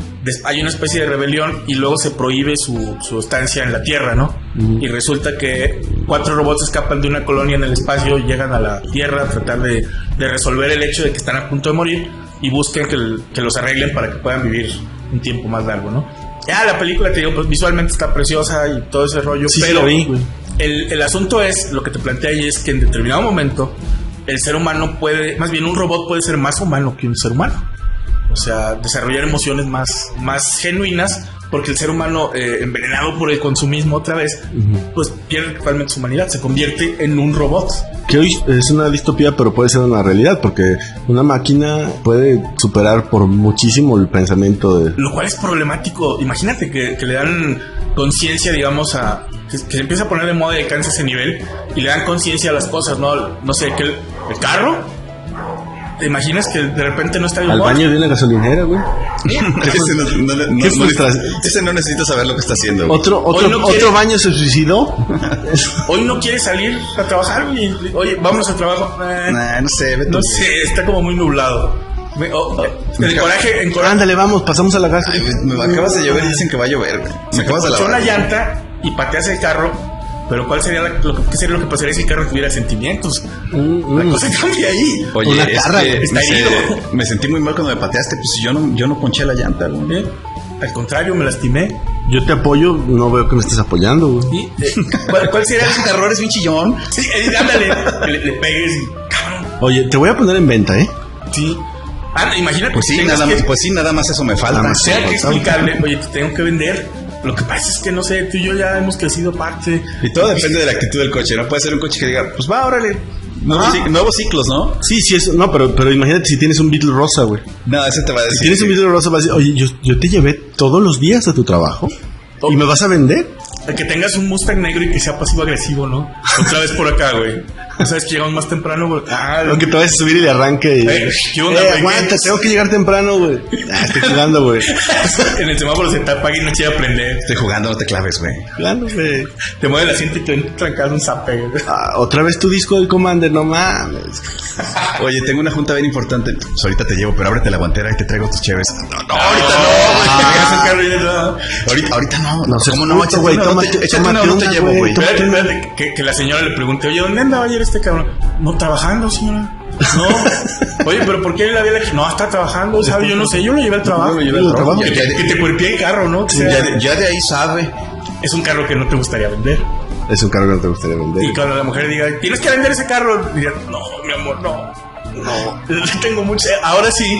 Hay una especie de rebelión y luego se prohíbe su estancia en la Tierra, ¿no? Y resulta que 4 robots escapan de una colonia en el espacio, llegan a la Tierra a tratar de resolver el hecho de que están a punto de morir y buscan que los arreglen para que puedan vivir un tiempo más largo, ¿no? Ya la película, te digo, pues visualmente está preciosa y todo ese rollo, sí, pero sí, el asunto es, lo que te plantea ahí es que en determinado momento el ser humano más bien un robot puede ser más humano que un ser humano. O sea, desarrollar emociones más genuinas, porque el ser humano, envenenado por el consumismo otra vez, pues pierde totalmente su humanidad, se convierte en un robot. Que hoy es una distopía, pero puede ser una realidad, porque una máquina puede superar por muchísimo el pensamiento de... Lo cual es problemático. Imagínate que le dan conciencia, digamos, que se empieza a poner de moda y alcanza ese nivel, y le dan conciencia a las cosas, ¿no? No sé, que el carro... ¿Te imaginas que de repente no está bien? Al baño de una gasolinera, güey. Ese no necesita saber lo que está haciendo, güey. ¿Otro baño se suicidó? Hoy no quiere salir a trabajar, güey. Oye, vámonos a trabajo. No sé, no sé, está como muy nublado. El coraje. Ándale, vamos, pasamos a la casa. Me acabas de llover y dicen que va a llover, güey. Me acabas de lavar. Una llanta y pateas el carro. Pero ¿qué sería lo que pasaría si el carro tuviera sentimientos? La cosa cambia ahí. Oye, me sentí muy mal cuando me pateaste. Pues yo no ponché la llanta, güey. Al contrario, me lastimé. Yo te apoyo, no veo que me estés apoyando, güey. ¿Cuál sería ese error? ¿Es un chillón? Sí, ándale, le pegues y cabrón. Oye, te voy a poner en venta, ¿eh? Sí. Imagínate. Pues sí, nada más eso me falta. Tengo que explicarle, oye, te tengo que vender. Lo que pasa es que, no sé, tú y yo ya hemos crecido parte. Y todo depende de la actitud del coche. No puede ser un coche que diga, pues va, órale. Nuevos ciclos, ¿no? Sí, eso. No, pero imagínate si tienes un Beetle rosa, güey. No, ese te va a decir. Si tienes un Beetle rosa, vas a decir, oye, yo te llevé todos los días a tu trabajo. ¿Y me vas a vender? Que tengas un Mustang negro y que sea pasivo-agresivo, ¿no? Otra vez por acá, güey. ¿No sabes que llegamos más temprano, güey? Aunque te vayas a subir y le arranque y... aguanta, tengo que llegar temprano, güey. Estoy jugando, güey. En el semáforo se te apaga y no quiere aprender. Estoy jugando, no te claves, güey. Jugando, güey. Te mueve el asiento y te trancas un zape, güey. Otra vez tu disco del Commander, no mames. Oye, tengo una junta bien importante. Pues ahorita te llevo, pero ábrete la guantera y te traigo tus chéves. No, ahorita no. No sé cómo no, güey. Échate una, no te llevo, güey. Espérate, que la señora le pregunte, oye, ¿dónde andaba ayer este cabrón? No, trabajando, señora. No. Oye, pero ¿por qué la había aquí? No, está trabajando, ¿sabes? Yo no sé, yo lo llevé al trabajo. Que te cuerpie el carro, ¿no? Ya de ahí sabe. Es un carro que no te gustaría vender. Es un carro que no te gustaría vender. Y cuando la mujer diga, tienes que vender ese carro, diría, no, mi amor, no. Tengo mucho. Ahora sí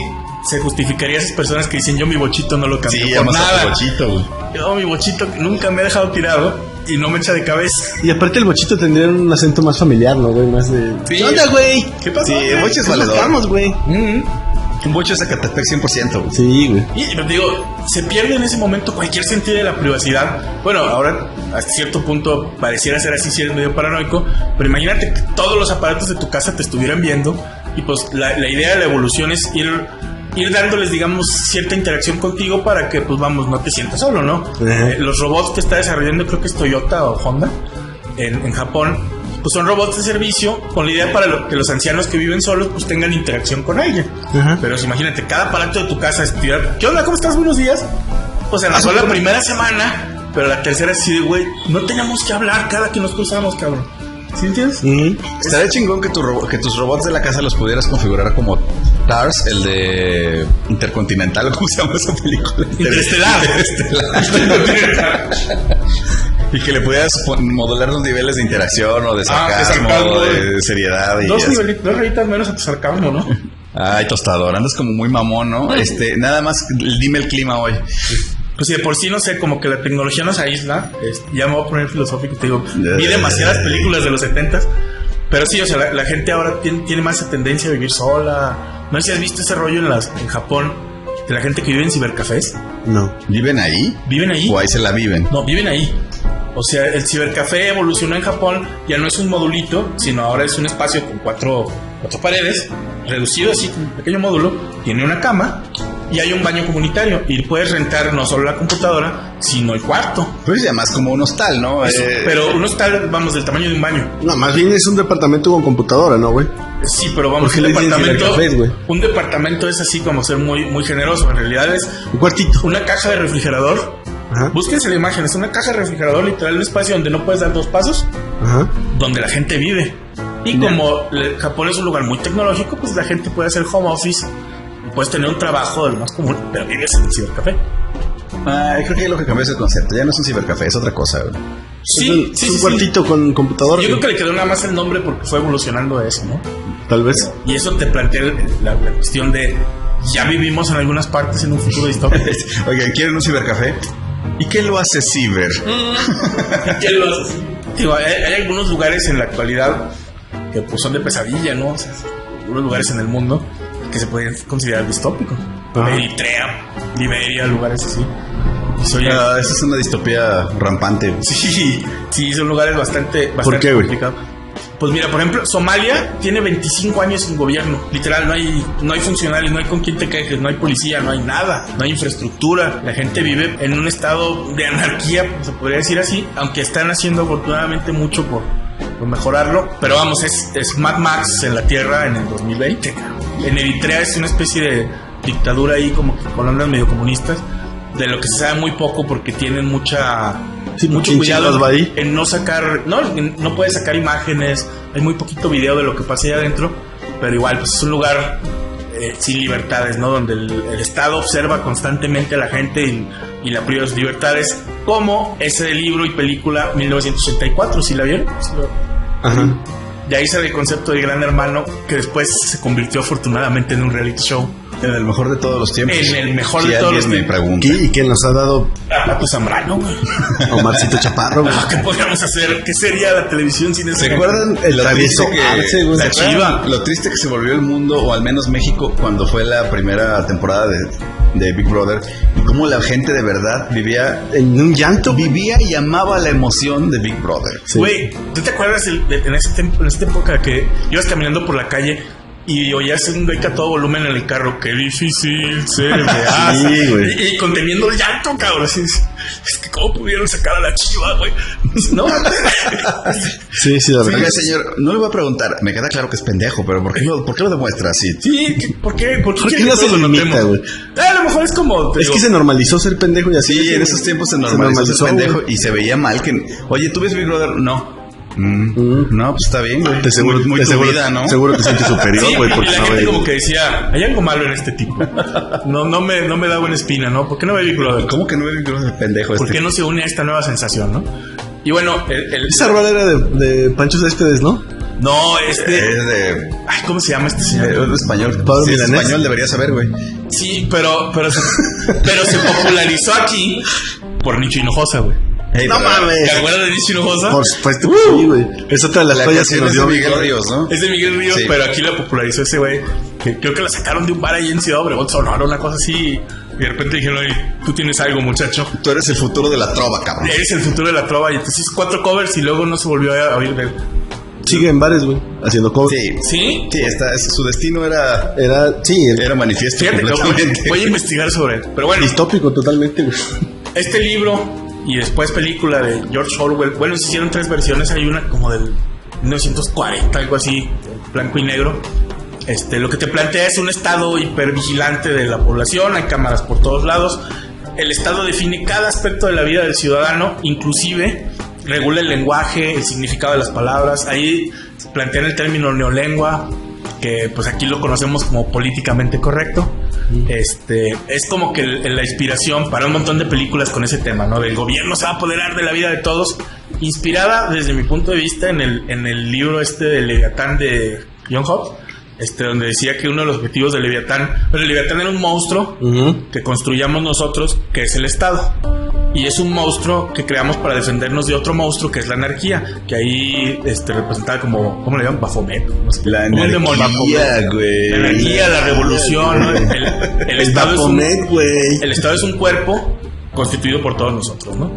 se justificaría a esas personas que dicen, yo mi bochito no lo cambié por nada. Bochito, güey. Yo mi bochito nunca me he dejado tirado y no me echa de cabeza. Y aparte el bochito tendría un acento más familiar, ¿no, güey? Más de... Sí. ¿Qué onda, güey? ¿Qué pasa? Sí, el boche es valedor. Vamos, güey. Un boche es Zacatepec 100%, güey. Sí, güey. Y digo, se pierde en ese momento cualquier sentido de la privacidad. Bueno, ahora hasta cierto punto pareciera ser así si eres medio paranoico, pero imagínate que todos los aparatos de tu casa te estuvieran viendo y pues la idea de la evolución es ir dándoles, digamos, cierta interacción contigo para que, pues vamos, no te sientas solo, ¿no? Los robots que está desarrollando, creo que es Toyota o Honda, en Japón, pues son robots de servicio con la idea para que los ancianos que viven solos pues tengan interacción con alguien. Ajá. Pero imagínate, cada aparato de tu casa es tirar, ¿qué onda? ¿Cómo estás? Buenos días. Pues en la primera semana, pero la tercera así de, güey, no teníamos que hablar cada que nos cruzamos, cabrón. ¿Sí entiendes? Estaría chingón que tus robots de la casa los pudieras configurar como TARS, el de Intercontinental, ¿cómo se llama esa película? Interestelar. Y que le pudieras modular los niveles de interacción o de sarcasmo, o de seriedad. Y dos rayitas menos a tu sarcasmo, ¿no? Ay, tostador, andas como muy mamón, ¿no? Nada más dime el clima hoy. Pues si de por sí, no sé, como que la tecnología nos aísla, ya me voy a poner filosófico y te digo, vi demasiadas películas de los 70s, pero sí, o sea, la gente ahora tiene más esa tendencia a vivir sola. No sé si has visto ese rollo en Japón, de la gente que vive en cibercafés. No. ¿Viven ahí? ¿Viven ahí? ¿O ahí se la viven? No, viven ahí. O sea, el cibercafé evolucionó en Japón, ya no es un modulito, sino ahora es un espacio con cuatro paredes, reducido así, con un pequeño módulo, tiene una cama y hay un baño comunitario y puedes rentar no solo la computadora, sino el cuarto. Pues ya más como un hostal, ¿no? Pero un hostal, vamos, del tamaño de un baño. No, más bien es un departamento con computadora, ¿no, güey? Sí, pero vamos, un departamento es así como ser muy, muy generoso. En realidad es un cuartito, una caja de refrigerador. Ajá. Búsquense la imagen, es una caja de refrigerador, literal, un espacio donde no puedes dar dos pasos. Ajá. Donde la gente vive. Y como Japón es un lugar muy tecnológico, pues la gente puede hacer home office, puedes tener un trabajo de lo más común, pero vives en un cibercafé. Creo que lo que cambió es el concepto. Ya no es un cibercafé, es otra cosa, güey. Sí, es un cuartito con computadora. Yo creo que le quedó nada más el nombre porque fue evolucionando eso, ¿no? Tal vez. Y eso te plantea la cuestión de ya vivimos en algunas partes en un futuro distópico. Oigan, ¿quieren un cibercafé? ¿Y qué lo hace ciber? ¿Qué lo hace? Digo, hay algunos lugares en la actualidad que pues son de pesadilla, ¿no? O sea, algunos lugares en el mundo que se pueden considerar distópicos. Eritrea, Liberia, lugares así. Esa es una distopía rampante. Sí, son lugares bastante ¿Por qué, complicados. Pues mira, por ejemplo, Somalia tiene 25 años sin gobierno. Literal, no hay funcionarios, no hay con quién te quejes, no hay policía, no hay nada, no hay infraestructura. La gente vive en un estado de anarquía, se podría decir así, aunque están haciendo afortunadamente mucho por mejorarlo. Pero vamos, es Mad Max en la Tierra en el 2020. En Eritrea es una especie de dictadura ahí, como que con ondas medio comunistas, de lo que se sabe muy poco porque tienen mucho cuidado en no sacar, no puedes sacar imágenes, hay muy poquito video de lo que pasa allá adentro, pero igual pues es un lugar sin libertades, ¿no? Donde el Estado observa constantemente a la gente y la priva de sus libertades, como ese libro y película 1984, ¿sí la vieron? Ajá. De ahí sale el concepto de Gran Hermano, que después se convirtió afortunadamente en un reality show. En el mejor de todos los tiempos. En el mejor de todos los tiempos. ¿Y quién nos ha dado? Pues Zambrano, güey. Omarcito Chaparro, güey. ¿Qué podríamos hacer? ¿Qué sería la televisión sin eso? ¿Se acuerdan lo triste que se volvió el mundo, o al menos México, cuando fue la primera temporada de Big Brother? Y cómo la gente de verdad vivía en un llanto. Vivía y amaba la emoción de Big Brother. Güey, ¿tú te acuerdas en esta época que ibas caminando por la calle y oías un güey que a todo volumen en el carro? Qué difícil se me hace. Sí, y conteniendo el llanto, cabrón. Así, es que cómo pudieron sacar a la chiva, güey. ¿No? Sí, la verdad. Oiga, señor, no le voy a preguntar. Me queda claro que es pendejo, pero ¿por qué lo demuestra así? Sí, ¿por qué? ¿Por qué no se limita, güey? A lo mejor es como... Es que se normalizó ser pendejo y así. Sí, en esos tiempos se normalizó ser pendejo, y se veía mal que... Oye, ¿tú ves Big Brother? No. No, pues está bien, güey. Seguro te sientes superior, güey. Sí, y la gente como que decía, hay algo malo en este tipo. No me da buena espina, ¿no? ¿Por qué no ve Big Brother? ¿Cómo que no ve Big Brother, pendejo? ¿Por qué no se une a esta nueva sensación, no? Y bueno, esa rola era de Pancho Céspedes, ¿no? No, es de... Ay, ¿cómo se llama este señor? Es de español. Pablo Milanés. Es español, debería saber, güey. Sí, pero se popularizó aquí por Nicho Hinojosa, güey. Hey, no mames. ¿Te acuerdas de Nicho Hinojosa? Por supuesto, sí, güey. Es otra de las joyas que nos dio Miguel Ríos, ¿no? Es de Miguel Ríos, sí. Pero aquí la popularizó ese güey. Que creo que la sacaron de un bar ahí en Ciudad Obregón, Sonora, una cosa así. Y de repente dijeron, oye, tú tienes algo, muchacho. Tú eres el futuro de la trova, cabrón. Eres el futuro de la trova. Y entonces 4 covers y luego no se volvió a oír de él. Sigue en bares, güey, haciendo covers. Sí. Sí, su destino era manifiesto. Fíjate, voy a investigar sobre él. Pero bueno. Distópico totalmente, güey. Este libro y después película de George Orwell. Bueno, se hicieron 3 versiones. Hay una como del 1940, algo así, blanco y negro. Lo que te plantea es un estado hipervigilante de la población, hay cámaras por todos lados. El estado define cada aspecto de la vida del ciudadano, inclusive regula el lenguaje, el significado de las palabras. Ahí plantean el término neolengua, que pues aquí lo conocemos como políticamente correcto. Es como que la inspiración para un montón de películas con ese tema, ¿no? Del gobierno se va a apoderar de la vida de todos, inspirada desde mi punto de vista en el libro de Leviatán de John Hobbes, donde decía que uno de los objetivos de Leviatán, el Leviatán era un monstruo que construyamos nosotros, que es el Estado. Y es un monstruo que creamos para defendernos de otro monstruo que es la anarquía, que ahí representaba como, ¿cómo le llaman? Baphomet, no sé. La anarquía, güey. La anarquía, la revolución, ¿no? El Estado Baphomet, güey. El Estado es un cuerpo constituido por todos nosotros, ¿no?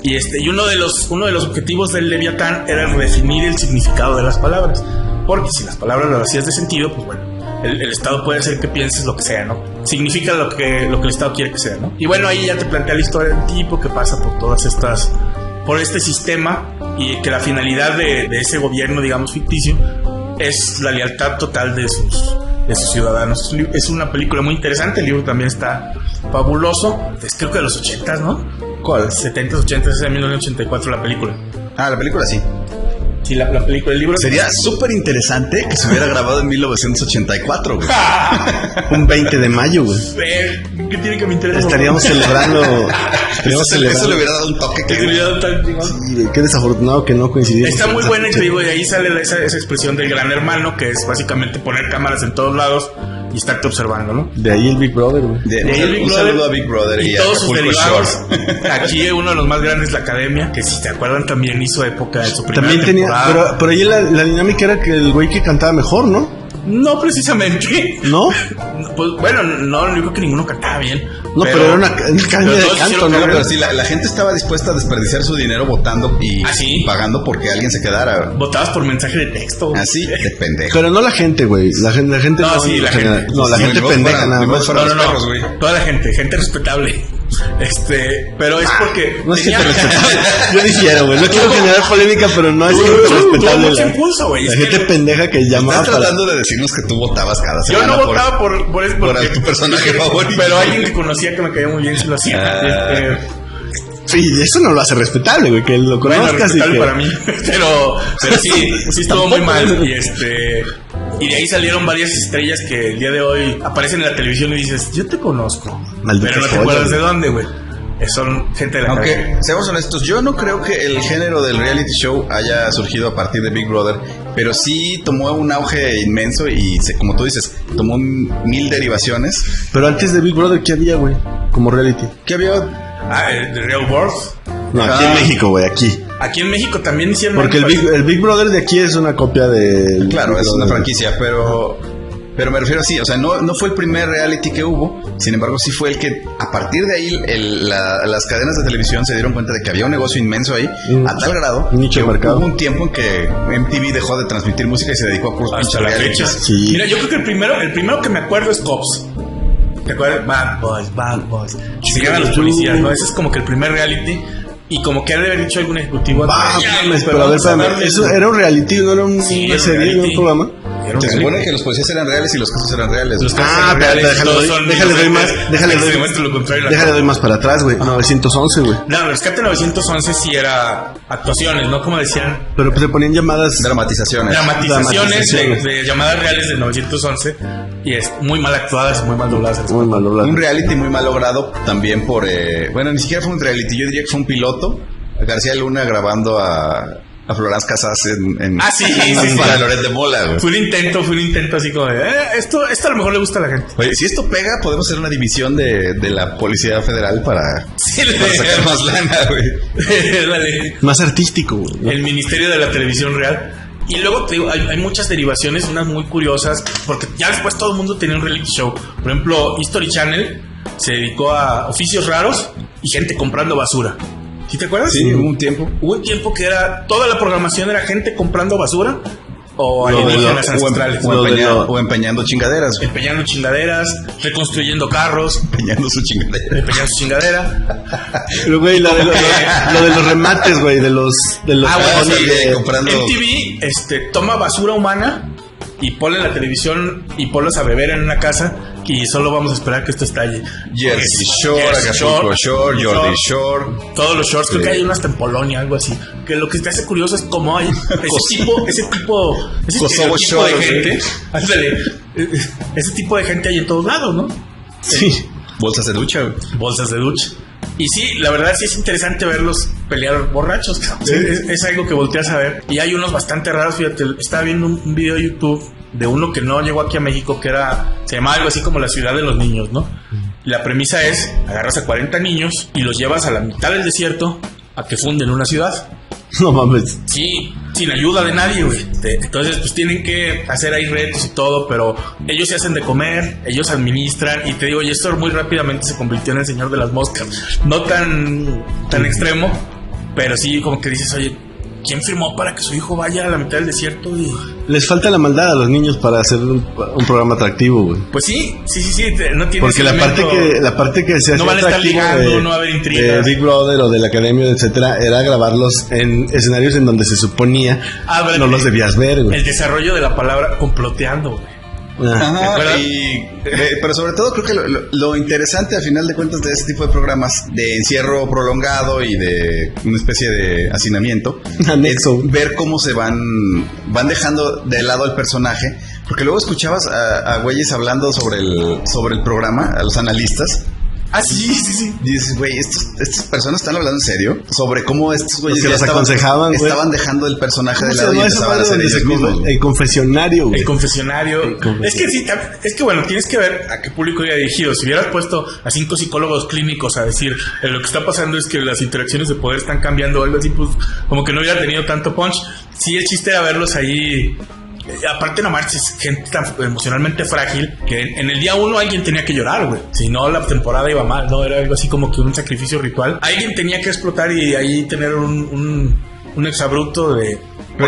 Y uno de los objetivos del Leviatán era redefinir el significado de las palabras, porque si las palabras las hacías de sentido, pues bueno, el Estado puede hacer que pienses lo que sea, ¿no? Significa lo que el Estado quiere que sea, ¿no? Y bueno, ahí ya te plantea la historia del tipo que pasa por este sistema, y que la finalidad de ese gobierno, digamos, ficticio, es la lealtad total de sus ciudadanos. Es una película muy interesante, el libro también está fabuloso, es creo que de los 80s, ¿no? ¿Cuál? 70s, 80s, es de 1984 la película. Ah, la película sí. Sí, la película, el libro. Sería súper interesante que se hubiera grabado en 1984, güey. Un 20 de mayo, güey. ¿Qué tiene que me interesa? Estaríamos celebrando. Eso le hubiera dado un toque. Sí, güey, qué desafortunado que no coincidimos. Está muy buena, y te digo, de ahí sale esa expresión del gran hermano, que es básicamente poner cámaras en todos lados y estarte observando, ¿no? De ahí el Big Brother, güey. Un saludo a Big Brother y todos sus Acapulco derivados. Shore. Aquí uno de los más grandes, la Academia, que si te acuerdan también hizo época de su primera También tenía, temporada. pero ahí la dinámica era que el güey que cantaba mejor, ¿no? No precisamente. ¿No? Pues bueno, no, yo creo que ninguno cantaba bien. No, pero era una academia de todos canto, hicieron ¿no? carrera. Pero sí, la gente estaba dispuesta a desperdiciar su dinero votando y ¿sí? pagando porque alguien se quedara. Votabas por mensaje de texto. Así de pendejo. Pero no la gente, güey. La gente No, sí, la gente. No, la Sí, gente ni pendeja modo nada ni más. modo fuera los perros, güey. Toda la gente respetable. Pero es porque No es tenía- gente respetable. Yo dijera, güey. No quiero generar polémica, pero no es gente Tuvo respetable. mucho impulso, güey. La Es que gente pendeja que llamaba Estás para. tratando de decirnos que tú votabas cada yo semana. no votaba por eso, por porque- tu personaje favorito. Pero alguien que conocía que me caía muy bien sí lo hacía. Sí, eso no lo hace respetable, güey. Que lo Bueno, conozcas y respetable que. para mí. Pero sí estuvo muy mal. Y de ahí salieron varias estrellas que el día de hoy aparecen en la televisión y dices, yo te conozco. Maldita pero no te joya, acuerdas de güey. dónde, güey. Son gente de la Aunque, academia. seamos honestos, yo no creo que el género del reality show haya surgido a partir de Big Brother, pero sí tomó un auge inmenso y, como tú dices, tomó 1000 derivaciones. Pero antes de Big Brother, ¿qué había, güey? Como reality. ¿Qué había? The Real World. No, aquí en México, güey, aquí. Aquí en México también hicieron. Porque el Big Brother de aquí es una copia de. Claro, es una franquicia, pero me refiero así, o sea, no fue el primer reality que hubo, sin embargo sí fue el que, a partir de ahí, las cadenas de televisión se dieron cuenta de que había un negocio inmenso ahí, a tal grado Un nicho que de mercado. hubo un tiempo en que MTV dejó de transmitir música y se dedicó a puros Hasta pinches la fecha. realities. Sí. Mira, yo creo que el primero que me acuerdo es Cops. ¿Te acuerdas? Bad Boys. Se llaman los policías, ¿no? Ese es como que el primer reality. Y como que ha de haber dicho algún ejecutivo. Pero a ver, espérame. ¿Eso era un reality, no era una Sí, era un serie, reality. un programa? Era un Se reality. supone que los policías eran reales y los casos eran reales. Los güey. casos Ah, eran reales, déjale todos doy- son déjale doy más, inocentes, déjale hasta que doy- se demuestre lo contrario. Déjale doy más para atrás, güey. 911, güey. No, Rescate 911 sí era actuaciones, ¿no? Como decían, Pero pues le ponían llamadas. Dramatizaciones. dramatizaciones de llamadas reales de 911 y es muy mal actuadas, muy mal dobladas. Muy mal doblado. Un reality muy mal logrado también por... bueno, ni siquiera fue un reality, yo diría que fue un piloto. García Luna grabando a Florence Casas en Ah, sí, sí, sí. para Loret de Mola, güey. Fue un intento así como de, esto a lo mejor le gusta a la gente. Oye, si esto pega, podemos hacer una división de la Policía Federal para sacar más lana, güey. La de- Más artístico, güey. ¿no? el Ministerio de la Televisión Real. Y luego te digo, hay muchas derivaciones, unas muy curiosas, porque ya después todo el mundo tenía un reality show. Por ejemplo, History Channel se dedicó a oficios raros y gente comprando basura. ¿Sí te acuerdas? Sí, hubo un tiempo. Hubo un tiempo que era toda la programación era gente comprando basura o alienígenas ancestrales. O empeñando chingaderas. Empeñando chingaderas, reconstruyendo carros. Empeñando su chingadera. Pero, güey, lo de los remates, güey, de los Bueno, sí, comprando. MTV toma basura humana y ponle la televisión y ponlos a beber en una casa y solo vamos a esperar que esto estalle. Jersey Shore, Acapulco Shore, Jordi Shore. Todos los shorts, creo que hay uno hasta en Polonia, algo así. Que lo que te hace curioso es cómo hay ese Kosovo tipo de Shore, gente. Ándale, ese tipo de gente hay en todos lados, ¿no? Sí. Bolsas de ducha, güey. Bolsas de ducha. Y sí, la verdad sí es interesante verlos pelear borrachos. Sí. Es algo que volteas a ver. Y hay unos bastante raros, fíjate. Estaba viendo un video de YouTube de uno que no llegó aquí a México, que se llamaba algo así como la ciudad de los niños, ¿no? Y la premisa es, agarras a 40 niños y los llevas a la mitad del desierto a que funden una ciudad. No mames. Sí, sin ayuda de nadie, güey. Entonces, pues tienen que hacer ahí retos y todo, pero ellos se hacen de comer, ellos administran, y te digo, y esto muy rápidamente se convirtió en el señor de las moscas. No tan extremo, pero sí como que dices, oye, ¿quién firmó para que su hijo vaya a la mitad del desierto? Les falta la maldad a los niños para hacer un programa atractivo, güey. Pues sí, no tiene. Porque la parte que se hace no van a estar ligando, no va a haber intrigas. De Big Brother o de la Academia, etcétera, era grabarlos en escenarios en donde se suponía no los debías ver, güey. El desarrollo de la palabra comploteando, güey. Ajá, pero sobre todo creo que lo interesante al final de cuentas de ese tipo de programas de encierro prolongado y de una especie de hacinamiento Anexo. es ver cómo se van dejando de lado el personaje, porque luego escuchabas a güeyes hablando sobre el programa, a los analistas. Ah, sí. Y dices, güey, estas personas están hablando en serio sobre cómo estos güeyes ya estaban dejando el personaje de lado y empezaban a hacer ellos mismos. El confesionario, güey. El confesionario. Es que sí, bueno, tienes que ver a qué público iba dirigido. Si hubieras puesto a 5 psicólogos clínicos a decir lo que está pasando es que las interacciones de poder están cambiando o algo así, pues como que no hubiera tenido tanto punch. Sí, el chiste era verlos ahí. Aparte, no marches, gente tan emocionalmente frágil que en el día 1 alguien tenía que llorar, güey. Si no, la temporada iba mal, ¿no? Era algo así como que un sacrificio ritual. Alguien tenía que explotar y ahí tener un exabrupto de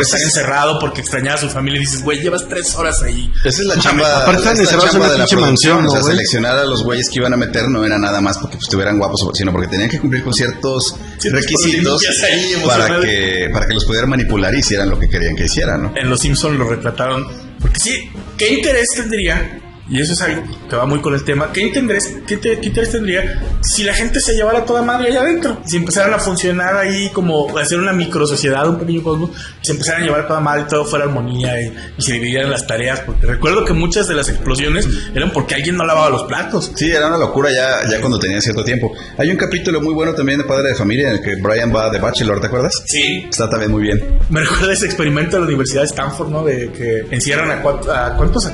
estar encerrado porque extrañaba a su familia y dices, güey, llevas 3 horas ahí. Esa es la chamba, aparte es la chamba de la producción, mansión, ¿no, o sea, güey? seleccionar a los güeyes que iban a meter no era nada más porque estuvieran guapos, sino porque tenían que cumplir con ciertos requisitos para que los pudieran manipular y hicieran lo que querían que hicieran, ¿no? En Los Simpsons lo retrataron, porque sí, ¿qué interés tendría? Y eso es algo que va muy con el tema. ¿Qué interés tendría si la gente se llevara toda madre allá adentro? Si empezaran a funcionar ahí como hacer una micro sociedad, un pequeño cosmos, y se empezaran a llevar toda madre y todo fuera armonía y se dividieran las tareas. Porque recuerdo que muchas de las explosiones eran porque alguien no lavaba los platos. Sí, era una locura ya cuando tenía cierto tiempo. Hay un capítulo muy bueno también de Padre de Familia en el que Brian va de Bachelor, ¿te acuerdas? Sí. Está también muy bien. Me recuerda ese experimento de la Universidad de Stanford, ¿no? De que encierran a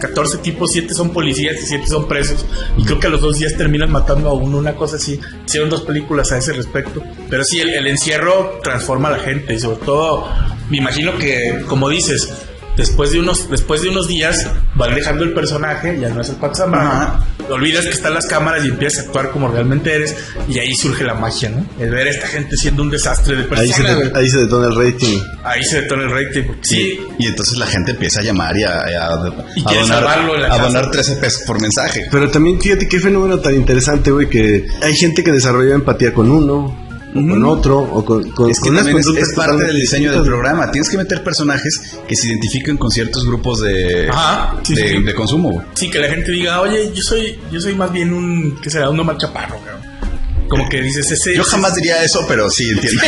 14 tipos, 7 son policías y 7 son presos, y creo que a los 2 días terminan matando a uno, una cosa así. Hicieron 2 películas a ese respecto, pero sí, el encierro transforma a la gente, y sobre todo me imagino que, como dices, después de unos días van dejando el personaje, ya no es el Pato Zambrano, olvidas que están las cámaras y empiezas a actuar como realmente eres, y ahí surge la magia, ¿no? El ver a esta gente siendo un desastre de personas. Ahí se detona el rating. Ahí se detona el rating, sí. Y entonces la gente empieza a llamar y a donar 13 pesos por mensaje. Pero también fíjate qué fenómeno tan interesante, güey, que hay gente que desarrolla empatía con uno, o con otro, o con es que con también es parte del diseño del programa. Tienes que meter personajes que se identifiquen con ciertos grupos de consumo. Sí, que la gente diga, oye, yo soy más bien un Omar Chaparro, cabrón. Como que dices ese. Yo jamás diría eso, pero sí entiendo.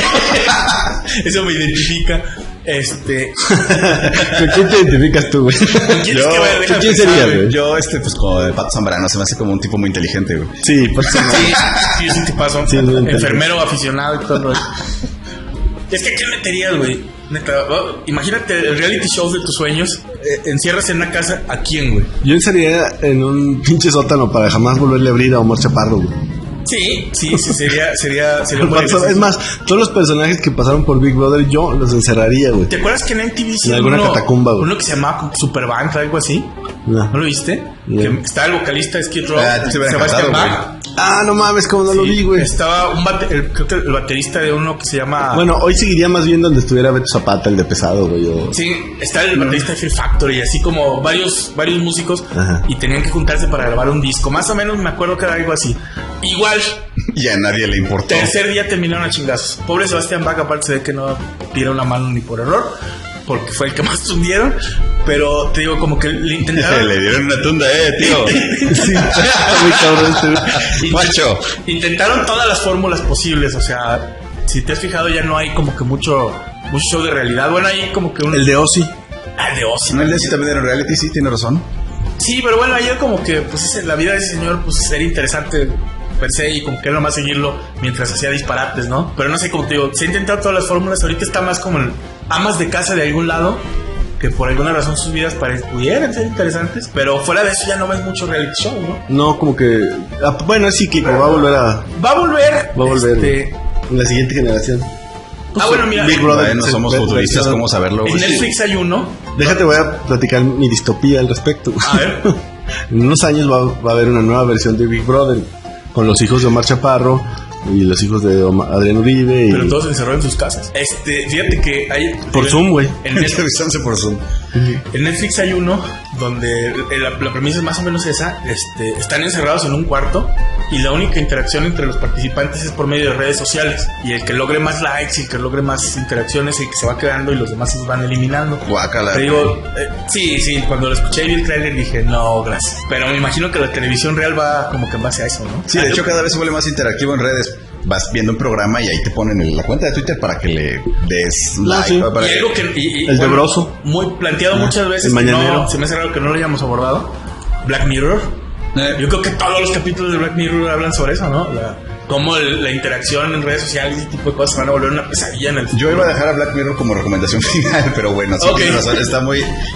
Eso me identifica. ¿Con quién te identificas tú, güey? ¿Quién sería, güey? Yo, pues como de Pato Zambrano, se me hace como un tipo muy inteligente, güey. Sí, Pato Zambrano. Sí, es un tipazo. Sí, enfermero, aficionado y todo. Es que ¿qué meterías, güey? Neta, imagínate el reality show de tus sueños. Encierras en una casa, ¿a quién, güey? Yo encerraría en un pinche sótano para jamás volverle a abrir a Omar Chaparro, güey. Sí, sería Es más, todos los personajes que pasaron por Big Brother yo los encerraría, güey. ¿Te acuerdas que en MTV en alguna catacumba, güey? Uno que se llamaba Superband, algo así? No. ¿No lo viste? No. Que está el vocalista de Skid Row, te hubiera Sebastián encantado, Bach. Ah, no mames, como no lo vi, güey. Estaba creo que el baterista de uno que se llama... Bueno, hoy seguiría más bien donde estuviera Beto Zapata, el de pesado, güey. Sí, está el baterista de Fear Factory, así como varios músicos. Ajá. Y tenían que juntarse para grabar un disco. Más o menos me acuerdo que era algo así. Igual, Y a nadie le importó. tercer día terminaron a chingazos. Pobre Sebastián Bach, aparte se ve que no tiró una mano ni por error, porque fue el que más hundieron. Pero te digo, como que le intentaron... Le dieron una tunda, tío. Sí, está muy cabrón este. Macho. Intentaron todas las fórmulas posibles. O sea, si te has fijado, ya no hay como que mucho show de realidad. Bueno, hay como que un... El de Ozzy. El de Ozzy. No, el de ese también era reality, sí, tiene razón. Sí, pero bueno, ayer como que pues la vida de ese señor pues era interesante per se y como que era nomás seguirlo mientras hacía disparates, ¿no? Pero no sé, como te digo, se ha intentado todas las fórmulas. Ahorita está más como el amas de casa de algún lado, que por alguna razón sus vidas pudieran ser interesantes, pero fuera de eso ya no ves mucho reality show, ¿no? No, como que... bueno, sí, que va a volver a... Va a volver. En la siguiente generación. Bueno, mira, Big Brother. Bueno, somos futuristas, ¿cómo saberlo? en Netflix hay uno. Déjate, voy a platicar mi distopía al respecto. A ver. En unos años va a haber una nueva versión de Big Brother con los hijos de Omar Chaparro y los hijos de Adrián Uribe. Pero todos encerrados en sus casas. Fíjate que hay... Por Zoom, güey. En Netflix, Entrevistándose por Zoom. en Netflix hay uno donde la premisa es más o menos esa. Están encerrados en un cuarto y la única interacción entre los participantes es por medio de redes sociales. Y el que logre más likes y el que logre más interacciones, el que se va quedando y los demás se van eliminando. Guácala. Te digo, sí, cuando lo escuché y vi el trailer dije, no, gracias. Pero me imagino que la televisión real va como que en base a eso, ¿no? Sí, de hecho cada vez se vuelve más interactivo en redes. Vas viendo un programa y ahí te ponen la cuenta de Twitter para que le des like. sí. Para Y que... algo que... El de Broso. Muy planteado muchas veces. El que mañanero. no, se me hace raro que no lo hayamos abordado. Black Mirror. Yo creo que todos los capítulos de Black Mirror hablan sobre eso, ¿no? Cómo la interacción en redes sociales y ese tipo de cosas van a volver una pesadilla en el futuro. Yo iba a dejar a Black Mirror como recomendación final, pero bueno, sí, Okay. tienes razón.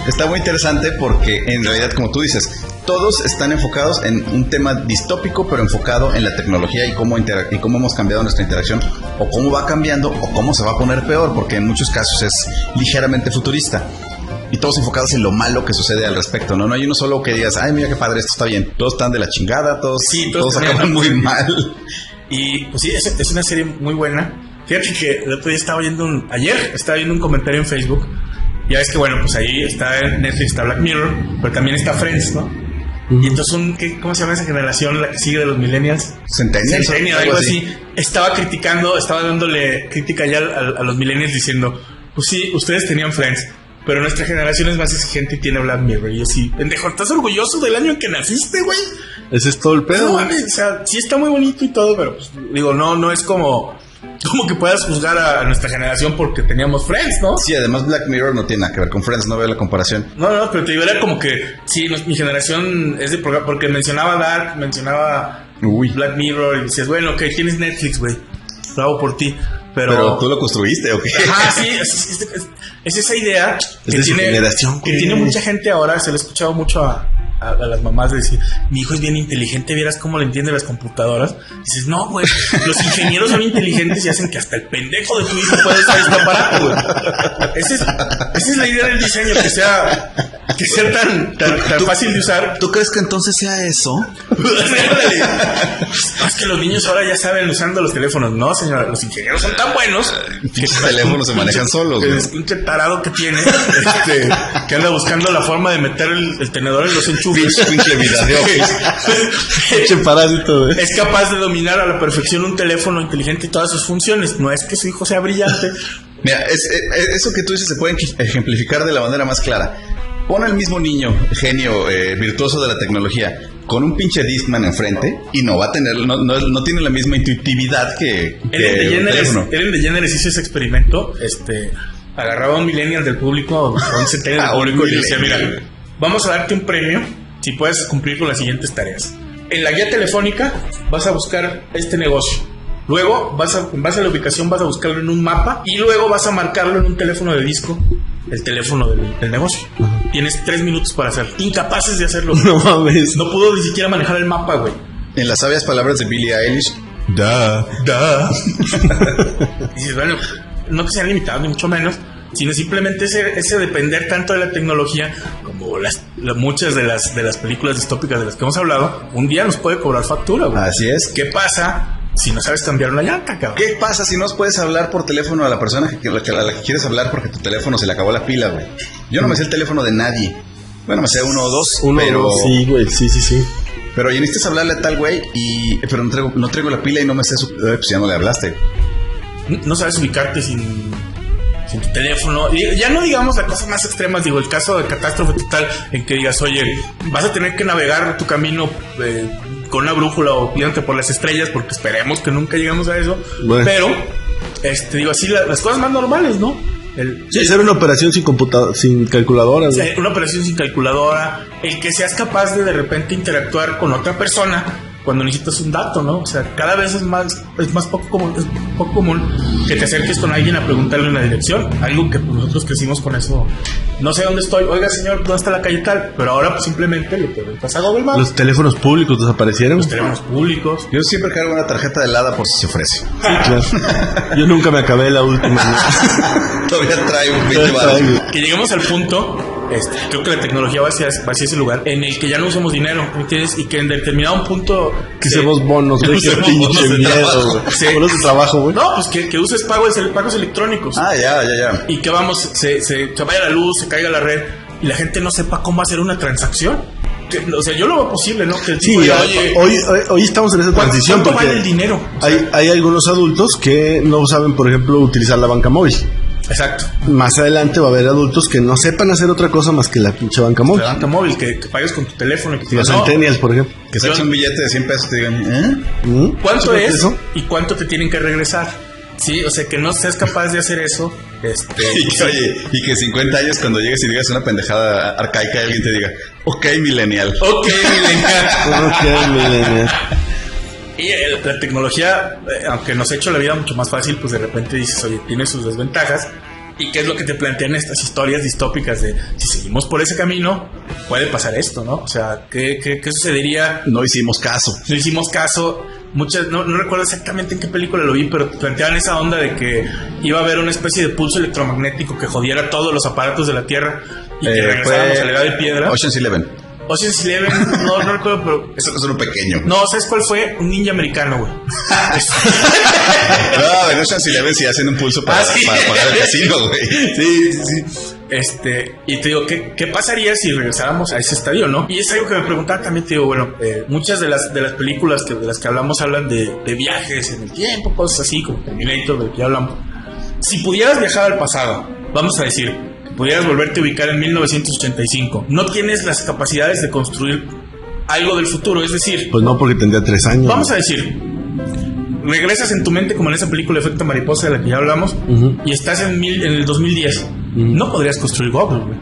Está muy interesante porque en realidad, como tú dices, todos están enfocados en un tema distópico, pero enfocado en la tecnología y cómo hemos cambiado nuestra interacción, o cómo va cambiando, o cómo se va a poner peor, porque en muchos casos es ligeramente futurista. Y todos enfocados en lo malo que sucede al respecto, ¿no? No hay uno solo que digas, ay, mira qué padre, esto está bien. Todos están de la chingada, todos acaban muy mal. Y pues sí, es una serie muy buena. Fíjate que el otro día ayer estaba viendo un comentario en Facebook. Ya ves que bueno, pues ahí está en Netflix, está Black Mirror, pero también está Friends, ¿no? Y entonces ¿cómo se llama esa generación, la que sigue de los millennials? Centennials, Algo así. Estaba dándole crítica ya a los millennials diciendo, pues sí, ustedes tenían Friends, pero nuestra generación es más exigente y tiene Black Mirror. Y yo sí, pendejo, ¿estás orgulloso del año en que naciste, güey? Ese es todo el pedo. No, mames, o sea, sí está muy bonito y todo, pero pues, digo, no es como que puedas juzgar a nuestra generación porque teníamos Friends, ¿no? Sí, además Black Mirror no tiene nada que ver con Friends, no veo la comparación. No, pero te digo, era como que, sí, mi generación es de programa, porque mencionaba Dark, mencionaba Black Mirror, y dices, bueno, ok, tienes Netflix, güey, bravo por ti. Pero tú lo construiste, ¿o qué? Sí, es esa idea Es de su generación, que güey. tiene mucha gente ahora. Se lo he escuchado mucho a las mamás de decir, mi hijo es bien inteligente, vieras cómo le entiende las computadoras. Dices, no, güey, los ingenieros son inteligentes y hacen que hasta el pendejo de tu hijo pueda usar este aparato, güey. Esa es la idea del diseño, que sea tan fácil de usar. ¿Tú crees que entonces sea eso? Es que los niños ahora ya saben usando los teléfonos. No, señora, los ingenieros son tan buenos que los teléfonos se manejan solos, güey. Es un tarado que tiene, que anda buscando la forma de meter el tenedor en los enchufes. Pinche parásito, güey. Es capaz de dominar a la perfección un teléfono inteligente y todas sus funciones. No es que su hijo sea brillante. Mira, eso que tú dices se puede ejemplificar de la manera más clara. Pon al mismo niño, genio, virtuoso de la tecnología, con un pinche Discman enfrente y no va a tener, no tiene la misma intuitividad que Ellen DeGeneres hizo ese experimento. Agarraba a un millennial del público, a un centennial del público, y le decía, mira, vamos a darte un premio si puedes cumplir con las siguientes tareas. En la guía telefónica vas a buscar este negocio. Luego, en base a la ubicación, vas a buscarlo en un mapa y luego vas a marcarlo en un teléfono de disco, el teléfono del negocio. Tienes 3 minutos para hacerlo. Incapaces de hacerlo. No mames. No pudo ni siquiera manejar el mapa, güey. En las sabias palabras de Billie Eilish, Da. Dices, bueno, no que sean limitados, ni mucho menos, sino simplemente ese depender tanto de la tecnología, como muchas de las películas distópicas de las que hemos hablado, un día nos puede cobrar factura, güey. Así es. ¿Qué pasa si no sabes cambiar una llanta, cabrón? ¿Qué pasa si no puedes hablar por teléfono a la persona a la que quieres hablar porque tu teléfono se le acabó la pila, güey? Yo no me sé el teléfono de nadie. Bueno, me sé uno o dos, pero... Sí, güey, sí. Pero ya necesitas hablarle a tal güey pero no traigo la pila y no me sé pues ya no le hablaste. No sabes ubicarte sin tu teléfono. Y ya no digamos las cosas más extremas, digo, el caso de catástrofe total en que digas, oye, vas a tener que navegar tu camino con una brújula o guiándote por las estrellas, porque esperemos que nunca lleguemos a eso. Bueno. Pero, digo así, las cosas más normales, ¿no? Hacer una operación sin calculadora. Sí, una operación sin calculadora. El que seas capaz de repente interactuar con otra persona cuando necesitas un dato, ¿no? O sea, cada vez es poco común que te acerques con alguien a preguntarle una dirección. Algo que pues, nosotros crecimos con eso. No sé dónde estoy. Oiga, señor, ¿dónde está la calle tal? Pero ahora pues simplemente le preguntas a Google Maps. Los teléfonos públicos desaparecieron. Los teléfonos públicos. Yo siempre cargo una tarjeta de helada por si se ofrece. Sí, claro. Yo nunca me acabé la última. Todavía traigo 20 baros. Que lleguemos al punto... creo que la tecnología va hacia ese lugar en el que ya no usamos dinero, ¿entiendes? Y que en determinado punto que usemos bonos, güey, que pinche miedo, güey. Sí. Bonos de trabajo, güey. No, pues que uses pagos electrónicos. Ya. Y que vamos, se vaya la luz, se caiga la red y la gente no sepa cómo hacer una transacción. O sea, yo lo veo posible, ¿no? Que el tipo sí, hoy estamos en esa transición. ¿Cuánto vale el dinero? O sea, hay algunos adultos que no saben, por ejemplo, utilizar la banca móvil. Exacto. Más adelante va a haber adultos que no sepan hacer otra cosa más que la pinche banca móvil. La banca móvil, que pagues con tu teléfono. Y que los centennials, por ejemplo. Que saques un billete de 100 pesos y te digan, ¿cuánto es eso? ¿Y cuánto te tienen que regresar? Sí, o sea, que no seas capaz de hacer eso. Y que 50 años cuando llegues y digas una pendejada arcaica y alguien te diga, ok, millennial. Y la tecnología, aunque nos ha hecho la vida mucho más fácil, pues de repente dices, oye, tiene sus desventajas. ¿Y qué es lo que te plantean estas historias distópicas de si seguimos por ese camino, puede pasar esto, ¿no? O sea, ¿qué sucedería? No hicimos caso. No recuerdo exactamente en qué película lo vi, pero planteaban esa onda de que iba a haber una especie de pulso electromagnético que jodiera todos los aparatos de la Tierra y que regresáramos a la edad de piedra. Ocean's Eleven, no recuerdo, pero... Eso es uno pequeño. No, ¿sabes cuál fue? Un ninja americano, güey. No, en Ocean's Eleven sí hacen un pulso para pagar el casino, güey. Sí. Y te digo, ¿qué pasaría si regresáramos a ese estadio, no? Y es algo que me preguntaba también, te digo, bueno, muchas de las películas de las que hablamos hablan de viajes en el tiempo, cosas así, como Terminator, del que ya hablamos. Si pudieras viajar al pasado, vamos a decir... pudieras volverte a ubicar en 1985. No tienes las capacidades de construir algo del futuro, es decir... Pues no, porque tendría 3 años. Vamos a decir, regresas en tu mente como en esa película Efecto Mariposa de la que ya hablamos, y estás en el 2010. No podrías construir Google, güey.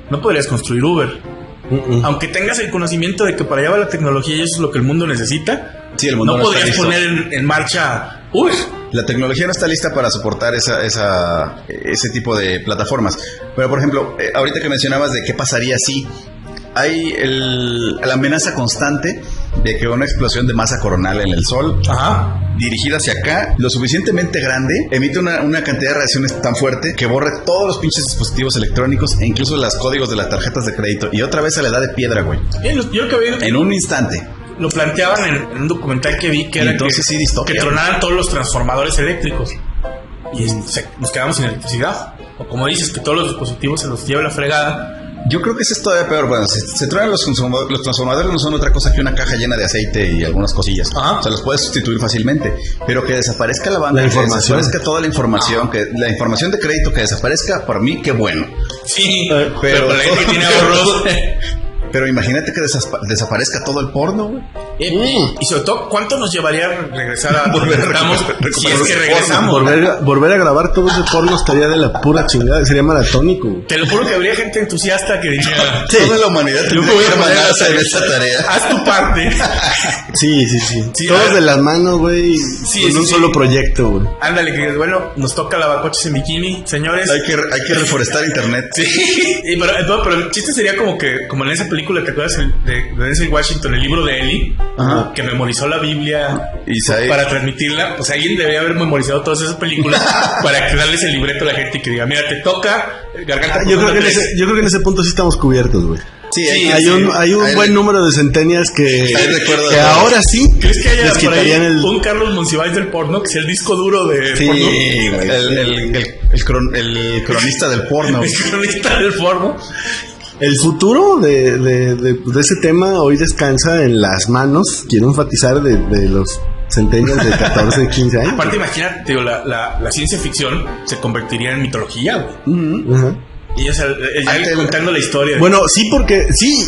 No podrías construir Uber. Aunque tengas el conocimiento de que para allá va la tecnología y eso es lo que el mundo necesita, sí, el mundo no podrías poner en marcha Uber. La tecnología no está lista para soportar ese tipo de plataformas. Pero, por ejemplo, ahorita que mencionabas de qué pasaría si hay la amenaza constante de que una explosión de masa coronal en el Sol, dirigida hacia acá, lo suficientemente grande, emite una cantidad de radiaciones tan fuerte que borre todos los pinches dispositivos electrónicos e incluso los códigos de las tarjetas de crédito. Y otra vez a la edad de piedra, güey. En un instante. Lo planteaban en un documental que vi que era que tronaran todos los transformadores eléctricos y nos quedamos sin electricidad. O como dices, que todos los dispositivos se los lleva la fregada. Yo creo que eso es todavía peor. Bueno, se tronan los transformadores, no son otra cosa que una caja llena de aceite y algunas cosillas. O sea, los puedes sustituir fácilmente. Pero que desaparezca la banda, que desaparezca toda la información, que la información de crédito que desaparezca, por mí, qué bueno. Sí, pero la gente tiene ahorros. Pero imagínate que desaparezca todo el porno, güey. Y sobre todo, ¿cuánto nos llevaría regresar a donde estamos si es que regresamos? Volver a grabar todo ese porno estaría de la pura chingada, sería maratónico. Te lo juro que habría gente entusiasta que diría... Toda la humanidad tendría que mandarse en esta tarea. Haz tu parte. Sí. Todos de las manos, güey, con un solo proyecto, güey. Ándale, que bueno, nos toca lavacoches en bikini, señores. Hay que reforestar internet. Sí, pero el chiste sería como en esa película, ¿te acuerdas de Denzel Washington, el libro de Ellie? Ajá. que memorizó la Biblia Isaías. para transmitirla, pues alguien debería haber memorizado todas esas películas para darles el libreto a la gente y que diga, mira, te toca Garganta Yo creo, Profunda 3. yo creo que en ese punto sí estamos cubiertos, güey. Sí, Hay un buen número de centenias que ahora sí ¿Crees que haya les por ahí quitarían un Carlos Monsiváis del porno, que sea el disco duro de Sí, porno? güey. El cronista del porno. El cronista del porno. el futuro de ese tema hoy descansa en las manos, quiero enfatizar, de los centenias de 14, 15 años. Aparte, imagínate, digo, la ciencia ficción se convertiría en mitología, güey. Ajá. Y ya contando la historia. Bueno, sí, porque sí,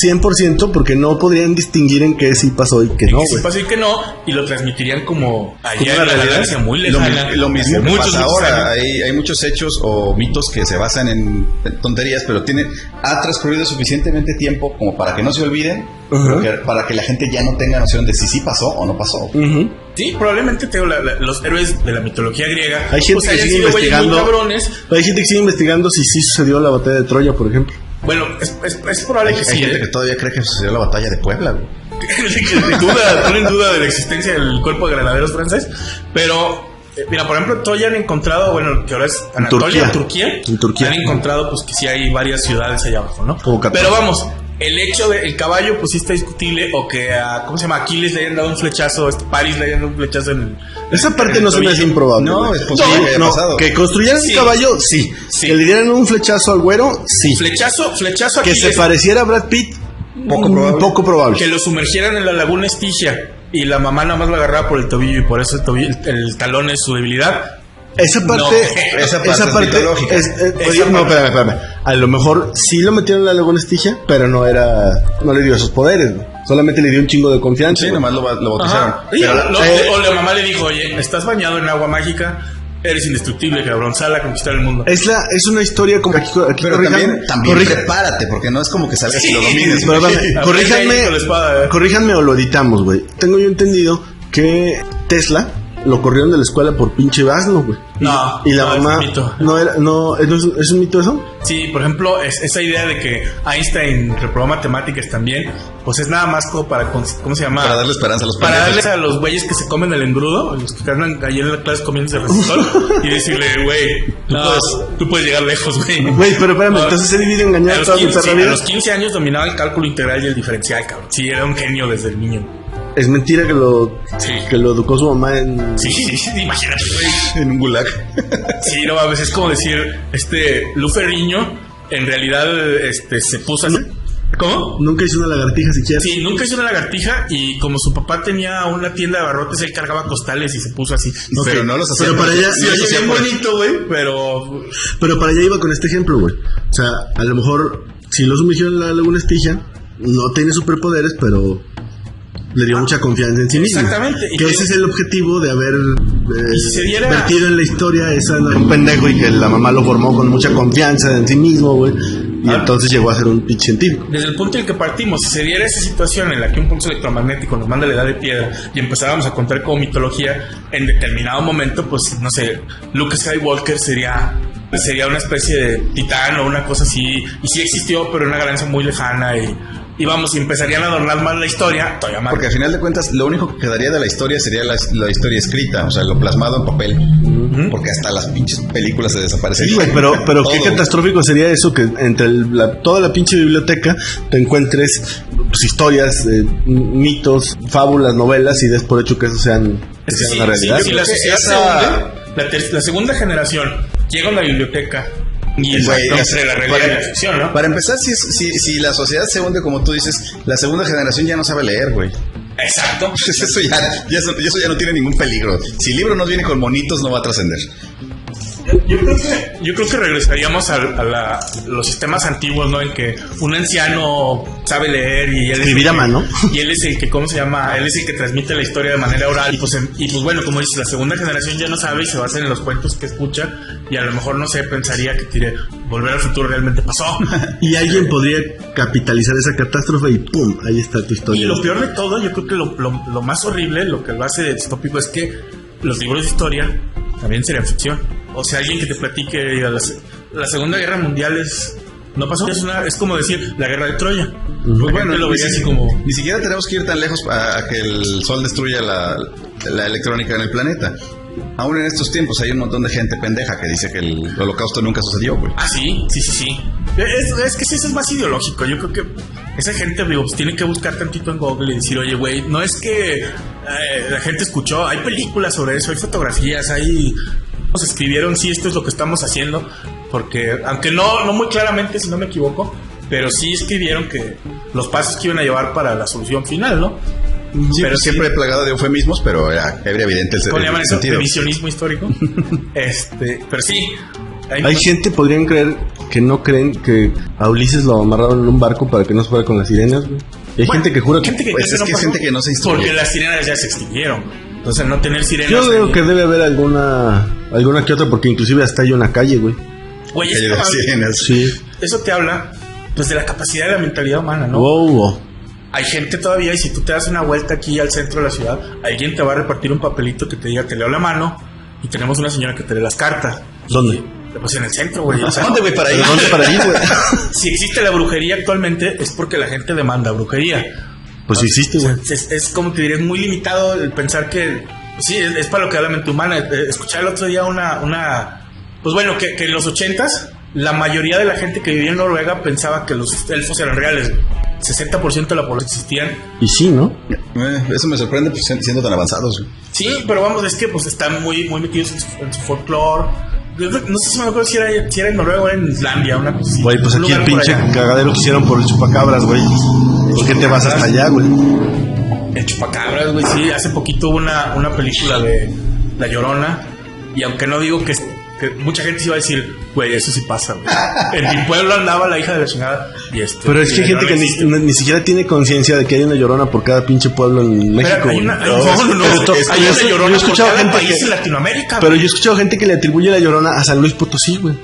100%, porque no podrían distinguir en qué sí pasó y qué no, que sí güey. pasó y que no, y lo transmitirían como allá Como en una la realidad. galaxia muy Lo, lejana. lo mismo que Muchos pasa ahora. años. Hay muchos hechos o mitos que se basan en tonterías, pero ha transcurrido suficientemente tiempo como para que no se olviden, Ajá. para que la gente ya no tenga noción de si sí pasó o no pasó. Ujú. Sí, probablemente los héroes de la mitología griega Hay gente pues que hayan sigue sido güeyes muy investigando. cabrones. Hay gente que sigue investigando si sí sucedió la batalla de Troya, por ejemplo. Bueno, es probable Hay que sí, gente que todavía cree que sucedió la batalla de Puebla, güey. Ponen duda de la existencia del cuerpo de granaderos francés, pero mira, por ejemplo, Troya han encontrado, bueno, que ahora es Anatolia, En Turquía. han encontrado pues que sí hay varias ciudades allá abajo, ¿no? Como 14. Pero vamos, el hecho de el caballo pues sí está discutible, o que a, ¿cómo se llama? Aquiles le hayan dado un flechazo, París le hayan dado un flechazo en Esa parte no se me hace tobillo. improbable. No, güey. es posible que haya pasado. Que construyeran Sí. un caballo, sí. Sí. Que le dieran un flechazo al güero, sí. Flechazo Que Aquiles, se pareciera a Brad Pitt, Poco probable. Poco probable. que lo sumergieran en la laguna Estigia y la mamá nada más lo agarraba por el tobillo y por eso el talón es su debilidad. Esa parte, No, esa parte es mitológica. oye, no, espérame. A lo mejor sí lo metieron en la laguna Estigia, pero no le dio esos poderes, güey. Solamente le dio un chingo de confianza. Sí, güey. nomás lo bautizaron. Ajá. Sí, Pero o la mamá le dijo, oye, estás bañado en agua mágica, eres indestructible, cabrón, sal a conquistar el mundo. Es una historia como aquí Pero corrijan- también corrijan- prepárate, porque no es como que salgas y lo Sí, domines. pero, güey. espérame, Aprende ahí con la espada, corríjanme o lo editamos, güey. Tengo yo entendido que Tesla lo corrieron de la escuela por pinche asno, güey. No, y la no, es mamá un mito. ¿es un mito eso? Sí, por ejemplo, esa idea de que Einstein reprobó matemáticas también, pues es nada más como para, ¿cómo se llama? Para darle esperanza a los Para pendejos. darles a los güeyes que se comen el engrudo, los que andan ahí en la clase comiéndose el resistol, y decirle, güey, tú puedes llegar lejos, güey. Güey, pero espérame, No, entonces he vivido engañado a los toda mi 15, perra sí, vida. a los 15 años dominaba el cálculo integral y el diferencial, cabrón. Sí, era un genio desde el niño. Es mentira que Sí. lo educó su mamá en... Sí, imagínate, güey. En un gulag. Sí, no mames, es como decir, Lu Ferriño, en realidad, se puso así. ¿Cómo? Nunca hizo una lagartija siquiera. Sí, nunca hizo una lagartija y como su papá tenía una tienda de abarrotes, él cargaba costales y se puso así. Ok, Pero no los hacía. pero para allá, Sí, oye, bien bonito, güey, pero para allá iba con este ejemplo, güey. O sea, a lo mejor, si lo sumergieron en la laguna Estigia, no tiene superpoderes, pero le dio mucha confianza en sí mismo. Exactamente. Que ese es el objetivo de haber Y si se diera- vertido en la historia esa no era un pendejo y que la mamá lo formó con mucha confianza en sí mismo, güey. Y entonces llegó a ser un pinche científico. desde el punto en que partimos, si se diera esa situación en la que un pulso electromagnético nos manda la edad de piedra y empezábamos a contar como mitología, en determinado momento, pues, no sé, Luke Skywalker sería una especie de titán o una cosa así, y sí existió, pero en una galaxia muy lejana, y vamos, y empezarían a adornar más la historia, todavía más. Porque al final de cuentas, lo único que quedaría de la historia sería la historia escrita, o sea, lo plasmado en papel. Porque hasta las pinches películas se desaparecen. Sí, güey, pero qué Todo. catastrófico sería eso que entre toda la pinche biblioteca te encuentres pues, historias, mitos, fábulas, novelas y des por hecho que eso sean una realidad. Si la sociedad se hunde, la segunda generación llega a la biblioteca y Güey, entre la realidad y la ficción, ¿no? Para empezar, si la sociedad se hunde, como tú dices, la segunda generación ya no sabe leer, güey. Exacto. Pues eso ya no tiene ningún peligro. Si el libro no viene con monitos, no va a trascender. Yo creo que regresaríamos a los sistemas antiguos, ¿no? En que un anciano sabe leer y él es Escribir a mano. Y él es el que, ¿cómo se llama? Él es el que transmite la historia de manera oral. Y pues bueno, como dices, la segunda generación ya no sabe y se basa en los cuentos que escucha. Y a lo mejor, no sé, pensaría que Volver al Futuro realmente pasó. Y alguien podría capitalizar esa catástrofe y ¡pum! Ahí está tu Y historia. lo peor de todo, yo creo que lo más horrible, lo que lo hace distópico, es que los libros de historia también serían ficción. O sea, alguien que te platique, diga, la Segunda Guerra Mundial es no pasó. Es como decir la guerra de Troya. Pues bueno, lo veía así como... Ni siquiera tenemos que ir tan lejos a que el sol destruya la electrónica en el planeta. Aún en estos tiempos hay un montón de gente pendeja que dice que el holocausto nunca sucedió, güey. Ah, sí. Es que sí, eso es más ideológico. Yo creo que esa gente, digo, pues tiene que buscar tantito en Google y decir, oye, güey, no es que la gente escuchó, hay películas sobre eso, hay fotografías, nos escribieron, sí, esto es lo que estamos haciendo, porque, aunque no muy claramente, si no me equivoco, pero sí escribieron que los pasos que iban a llevar para la solución final, ¿no? Sí, pero siempre plagado de eufemismos, pero era evidente ¿cómo le llaman eso? sentido. Revisionismo histórico. Pero sí. Hay gente, podrían creer que no creen que a Ulises lo amarraron en un barco para que no se fuera con las sirenas, güey. Y hay gente que jura que... Pues es que hay gente que no se instruye. Porque las sirenas ya se extinguieron. Entonces, no tener sirenas... Yo creo que debe haber alguna que otra, porque inclusive hasta hay una calle, güey. Güey, Calle de sirenas. Sí. eso te habla, pues, de la capacidad de la mentalidad humana, ¿no? Wow. Hay gente todavía, y si tú te das una vuelta aquí al centro de la ciudad, alguien te va a repartir un papelito que te diga, te leo la mano, y tenemos una señora que te lee las cartas. ¿Dónde? Pues en el centro, güey. O sea, ¿Dónde, güey, para ir? ¿Dónde para ir, güey? si existe la brujería actualmente, es porque la gente demanda brujería. Pues sí existe, güey. Es como te diré, es muy limitado el pensar que... Pues sí, es para lo que da la mente humana. Escuché el otro día pues bueno, que en los 80s, la mayoría de la gente que vivía en Noruega pensaba que los elfos eran reales. 60% de la población existían. Y sí, ¿no? Eso me sorprende, pues, siendo tan avanzados, güey. Sí, pero vamos, es que pues están muy metidos en su folclore. No sé si me acuerdo si era en Noruega o en Islandia, una cosa así. Güey, pues aquí el pinche cagadero que hicieron por el chupacabras, güey. ¿Por qué te vas hasta allá, güey? El chupacabras, güey, sí. Hace poquito hubo una película de La Llorona. Y aunque no digo que mucha gente se iba a decir, güey, eso sí pasa, güey. En mi pueblo andaba la hija de la chingada. Pero es que hay gente que ni siquiera tiene conciencia de que hay una Llorona por cada pinche pueblo en México. Pero hay una, güey. hay una Llorona yo he escuchado por cada gente país en Latinoamérica. Pero yo he escuchado gente que le atribuye la Llorona a San Luis Potosí, güey.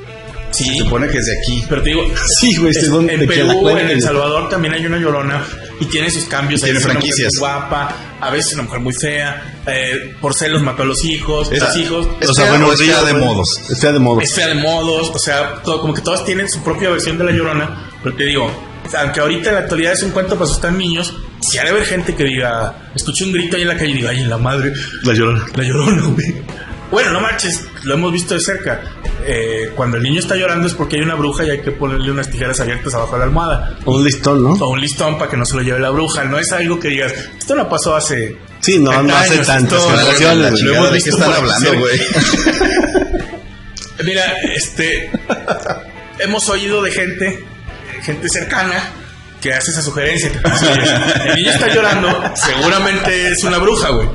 Sí. Se supone que es de aquí. Pero te digo, sí, güey, en Perú, en El Salvador también hay una Llorona y tiene sus cambios. Tiene franquicias. Una mujer muy guapa, a veces una mujer muy fea, por celos mató a los hijos, sus hijos. O sea, bueno, es fea de modos. Es fea de modos. Es fea de modos, o sea, como que todos tienen su propia versión de la Llorona. Pero te digo, aunque ahorita en la actualidad es un cuento para asustar niños, si ha de haber gente que diga, escuché un grito ahí en la calle y diga, ay, en la madre, La Llorona. La Llorona, güey. Bueno, no marches, lo hemos visto de cerca. Cuando el niño está llorando es porque hay una bruja y hay que ponerle unas tijeras abiertas abajo de la almohada. O un listón, ¿no? O un listón para que no se lo lleve la bruja. No es algo que digas, esto no pasó hace... Sí, no hace tantas generaciones. Lo hemos ¿De qué visto están por hablando, güey? Mira, hemos oído de gente cercana que hace esa sugerencia. Que el niño está llorando, seguramente es una bruja, güey.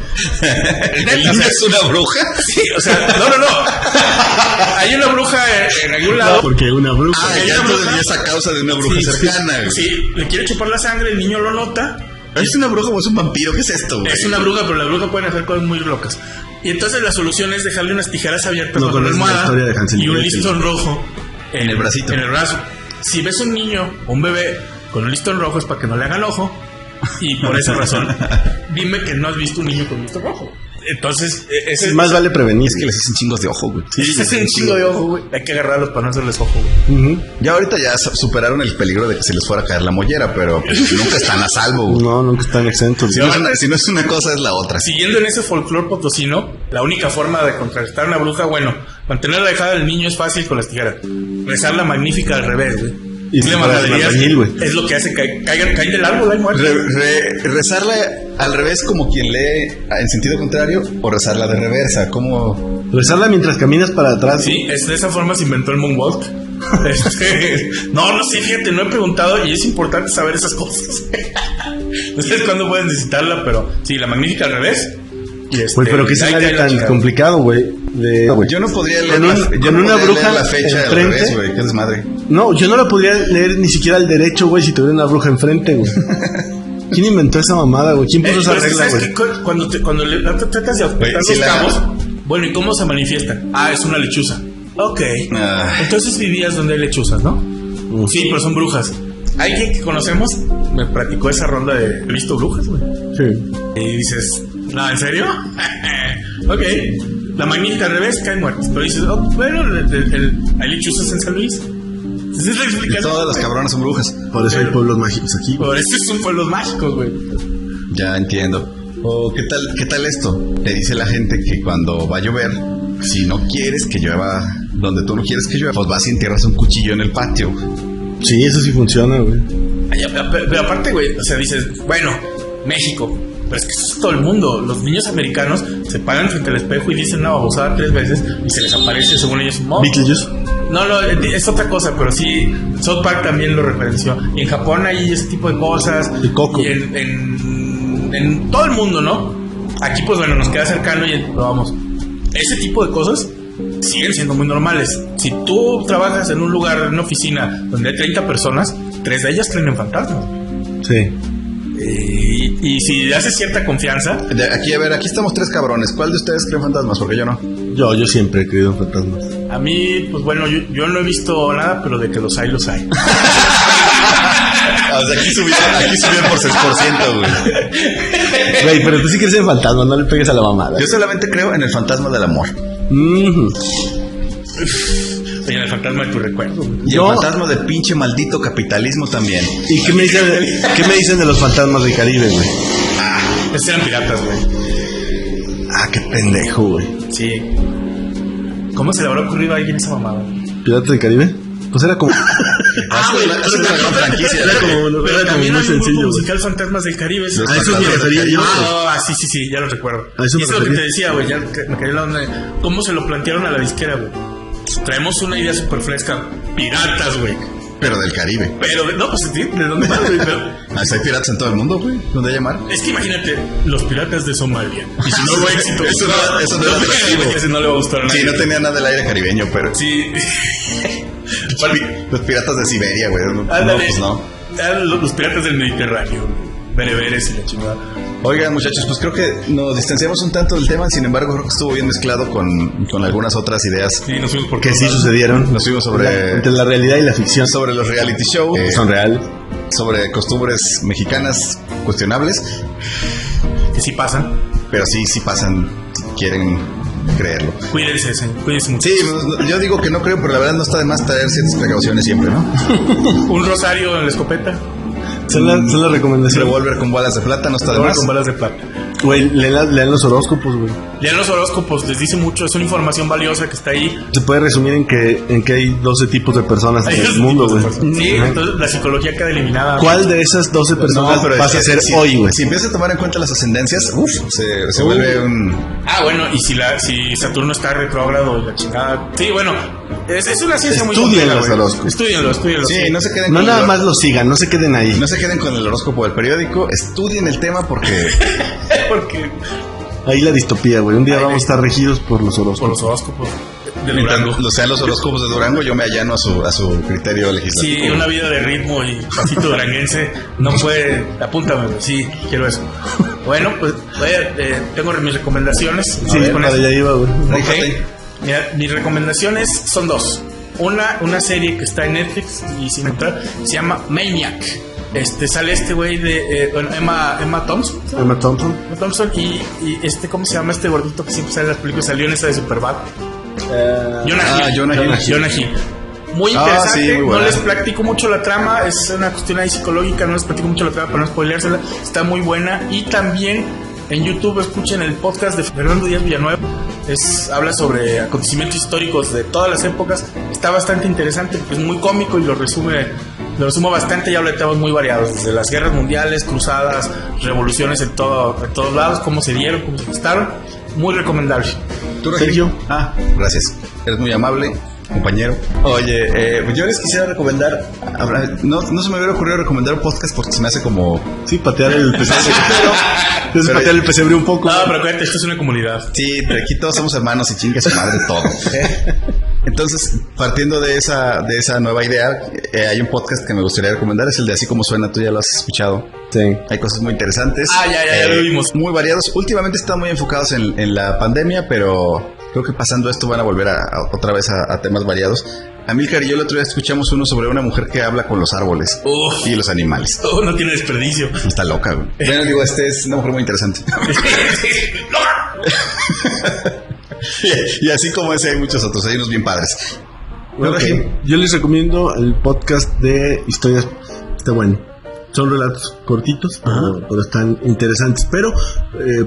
¿El niño es una bruja? Sí, o sea, no. Hay una bruja en algún lado. Porque una bruja. Ah, ya entonces es a causa de una bruja cercana, güey. Sí, le quiere chupar la sangre, el niño lo nota. ¿Es una bruja o es un vampiro? ¿Qué es esto, güey? Es una bruja, pero la bruja puede hacer cosas muy locas. Y entonces la solución es dejarle unas tijeras abiertas No, con la con la historia de almohada Hansel y y un Gretel. listón rojo En el bracito. En el brazo. Si ves un niño o un bebé con un listón rojo es para que no le hagan ojo. Y por esa razón, dime que no has visto un niño con un listón rojo. Entonces, Más vale prevenir. Es que les hacen chingos de ojo, güey. se hacen un chingo de ojo, güey. Hay que agarrarlos para no hacerles ojo, güey. Ya ahorita ya superaron el peligro de que se les fuera a caer la mollera, pero pues, nunca están a salvo, güey. No, nunca están exentos. Si no es una cosa, es la otra. Siguiendo en ese folclore potosino, la única forma de contrarrestar una bruja, bueno, mantenerla alejada del niño es fácil con las tijeras. Rezar la magnífica al revés, güey. Y la para el albañil, güey. es lo que hace que caen del árbol, hay muertos. Rezarla al revés como quien lee en sentido contrario o rezarla de reversa, como... Rezarla mientras caminas para atrás. Sí, de esa forma se inventó el moonwalk. No sé, fíjate, no he preguntado y es importante saber esas cosas. No sé cuándo pueden necesitarla, pero sí, la magnífica al revés. Güey, pero qué escenario tan complicado, güey. Yo no podría leer una bruja la fecha al enfrente, revés, güey. Qué desmadre. No, yo no la podría leer ni siquiera al derecho, güey, si tuviera una bruja enfrente, güey. ¿Quién inventó esa mamada, güey? ¿Quién puso esa regla, güey? Cuando tratas de ocultar los cabos, bueno, ¿y cómo se manifiestan? Ah, es una lechuza. Ok. Entonces vivías donde hay lechuzas, ¿no? Sí, pero son brujas. Alguien que conocemos me platicó esa ronda de he visto brujas, güey. Sí. Y dices, no, ¿en serio? Ok. La magnífica al revés caen muertos. Pero dices, oh, bueno, hay lechuzas en San Luis. Esa es la explicación. Todas las cabronas son brujas. Por eso hay pueblos mágicos aquí. Por eso son pueblos mágicos, güey. Ya entiendo. O ¿qué tal esto? Te dice la gente que cuando va a llover, si no quieres que llueva donde tú no quieres que llueva, pues vas y entierras un cuchillo en el patio. Sí, eso sí funciona, güey. Pero aparte, güey, o sea, dices, bueno, México, pero es que eso es todo el mundo. Los niños americanos se paran frente al espejo y dicen una babosada 3 veces y se les aparece, según ellos, un monstruo. ¿Beetlejuice? No, es otra cosa, pero sí, South Park también lo referenció. Y en Japón hay ese tipo de cosas. El Coco. Y en todo el mundo, ¿no? Aquí, pues bueno, nos queda cercano y vamos. Ese tipo de cosas siguen siendo muy normales. Si tú trabajas en un lugar, en una oficina donde hay 30 personas, 3 de ellas creen en fantasmas. Sí. Y si haces cierta confianza. Aquí estamos 3 cabrones. ¿Cuál de ustedes cree en fantasmas? Porque yo no. Yo siempre he creído en fantasmas. A mí, pues bueno, yo no he visto nada, pero de que los hay, los hay. O sea, aquí subió por 6%, güey. Güey, pero tú sí crees en fantasmas, no le pegues a la mamada. Yo solamente creo en el fantasma del amor. Y en el fantasma de tu recuerdo, güey. Y el fantasma del pinche maldito capitalismo también. ¿Y qué me dicen de los fantasmas del Caribe, güey? Esos eran piratas, güey. Ah, qué pendejo, güey. Sí. ¿Cómo se le habrá ocurrido a alguien esa mamada? ¿Piratas del Caribe? Pues era como... Es una gran franquicia. Era como También muy hay un grupo sencillo, güey. musical Fantasmas del Caribe. A eso me refería yo. Sí, ya lo recuerdo. A eso Y me eso es lo que refería. te decía, güey. Ya me quedé la onda de cómo se lo plantearon a la disquera, güey. Traemos una idea súper fresca. Piratas, güey. Pero del Caribe. Pero, no, pues, ¿de dónde va, güey? Pero Hay piratas en todo el mundo, güey. ¿Dónde llamar? es que imagínate, los piratas de Somalia. Y si no hubo éxito, Eso no era atractivo. Ese no le va a gustar a nadie. Sí, no tenía nada del aire caribeño, pero... Sí. Los piratas de Siberia, güey. No, Ándale. pues no. Los piratas del Mediterráneo. Bereberes y la chingada. Oigan, muchachos, pues creo que nos distanciamos un tanto del tema. Sin embargo, creo que estuvo bien mezclado con algunas otras ideas Sí, nos fuimos por Que todos sí lados. sucedieron. Nos fuimos sobre- Entre la realidad y la ficción. sobre los reality show, Son reales. sobre costumbres mexicanas cuestionables, Que sí pasan. pero sí pasan, si quieren creerlo. Cuídense mucho. Sí, pues, yo digo que no creo, pero la verdad no está de más traer ciertas precauciones siempre, ¿no? Un rosario en la escopeta. Son las recomendaciones. Revólver con balas de plata no está de Ahora más. con balas de plata. Güey, lean los horóscopos, güey. Lean los horóscopos, les dice mucho, es una información valiosa que está ahí. Se puede resumir en que hay 12 tipos de personas Hay en el esos mundo, tipos de güey. personas. Sí, Ajá. entonces la psicología queda eliminada. ¿Cuál de esas 12 personas pero vas a es que hacer si- hoy, güey? Si empiezas a tomar en cuenta las ascendencias, se vuelve un... Ah, bueno, y si Saturno está retrógrado y la chingada. Sí, bueno, es una ciencia muy Estudien compleja, los güey. horóscopos. Estúdienlo. Sí, no se queden No con nada el- más lo sigan, no se queden ahí. No se queden con el horóscopo del periódico, estudien el tema porque Porque Ahí la distopía, güey. Un día Ahí vamos a estar regidos por los por horóscopos. los horóscopos de mientras Durango. sean los horóscopos de Durango, yo me allano a su criterio legislativo. Sí, una vida de ritmo y pasito duranguense no puede. Apúntame, güey. Sí, quiero eso. Bueno, pues tengo mis recomendaciones. Sí, A ver, con para eso. allá iba, güey. Ok. Mira, mis recomendaciones son 2. Una serie que está en Netflix y sin entrar se llama Maniac. Sale este güey de Emma Thompson. Emma Thompson. Emma Thompson y ¿cómo se llama este gordito que siempre sale en las películas? Salió en esa de Superbad. Jonah Hill. Muy interesante. sí, muy No buena. les platico mucho la trama. Es una cuestión ahí psicológica. No les platico mucho la trama para no spoileársela. Está muy buena. Y también en YouTube escuchen el podcast de Fernando Díaz Villanueva. Habla sobre acontecimientos históricos de todas las épocas. Está bastante interesante. Es muy cómico y lo resume bastante y habla de temas muy variados. Desde las guerras mundiales, cruzadas, revoluciones en todos lados. Cómo se dieron, cómo se gestaron. Muy recomendable. ¿Tú, Regil? Sergio. Gracias. Eres muy amable, compañero. Oye, pues yo les quisiera recomendar. No se me hubiera ocurrido recomendar un podcast porque se me hace como. Sí, patear el pesebre. Pero- patear el pesebre un poco. No, pero acuérdate, esto es una comunidad. Sí, aquí todos somos hermanos y chingue su madre todo. Entonces, partiendo de esa nueva idea, hay un podcast que me gustaría recomendar, es el de Así Como Suena, tú ya lo has escuchado. Sí. Hay cosas muy interesantes. Ya lo vimos. Muy variados. Últimamente están muy enfocados en la pandemia, pero creo que pasando esto van a volver otra vez a temas variados. Amílcar y yo el otro día escuchamos uno sobre una mujer que habla con los árboles Uf. y los animales. No tiene desperdicio. Está loca, güey. Bueno, digo, es una mujer muy interesante. Y así como ese hay muchos otros, hay unos bien padres. Ok. Yo les recomiendo el podcast de historias. Está bueno. Son relatos cortitos, pero están interesantes. Pero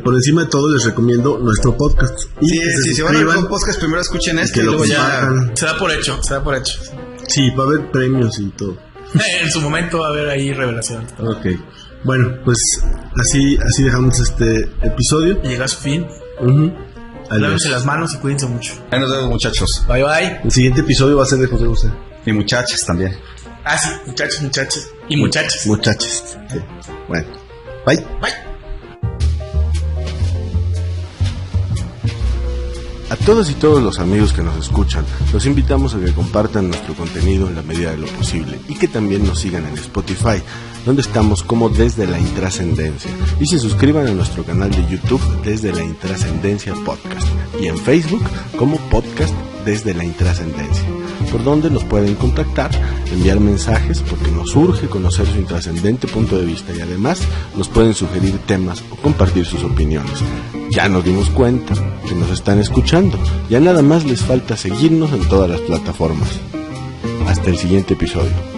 por encima de todo les recomiendo nuestro podcast. Y si se van a ver un podcast, primero escuchen este que y lo luego ya... compartan. Se da por hecho. Sí, va a haber premios y todo. En su momento va a haber ahí revelación. Ok. Bueno, pues así dejamos este episodio. Y llega a su fin. Adiós. Lávense las manos y cuídense mucho. Ahí nos vemos, muchachos. Bye, bye. El siguiente episodio va a ser de José José. Y muchachas también. Ah, sí, muchachos. Y muchachas. Muchachos. Sí. Bueno. Bye. Bye. A todos y todos los amigos que nos escuchan, los invitamos a que compartan nuestro contenido en la medida de lo posible y que también nos sigan en Spotify, donde estamos como Desde la Intrascendencia, y se suscriban a nuestro canal de YouTube Desde la Intrascendencia Podcast y en Facebook como Podcast Desde la Intrascendencia, por donde nos pueden contactar, enviar mensajes porque nos urge conocer su intrascendente punto de vista y además nos pueden sugerir temas o compartir sus opiniones. Ya nos dimos cuenta que nos están escuchando, ya nada más les falta seguirnos en todas las plataformas. Hasta el siguiente episodio.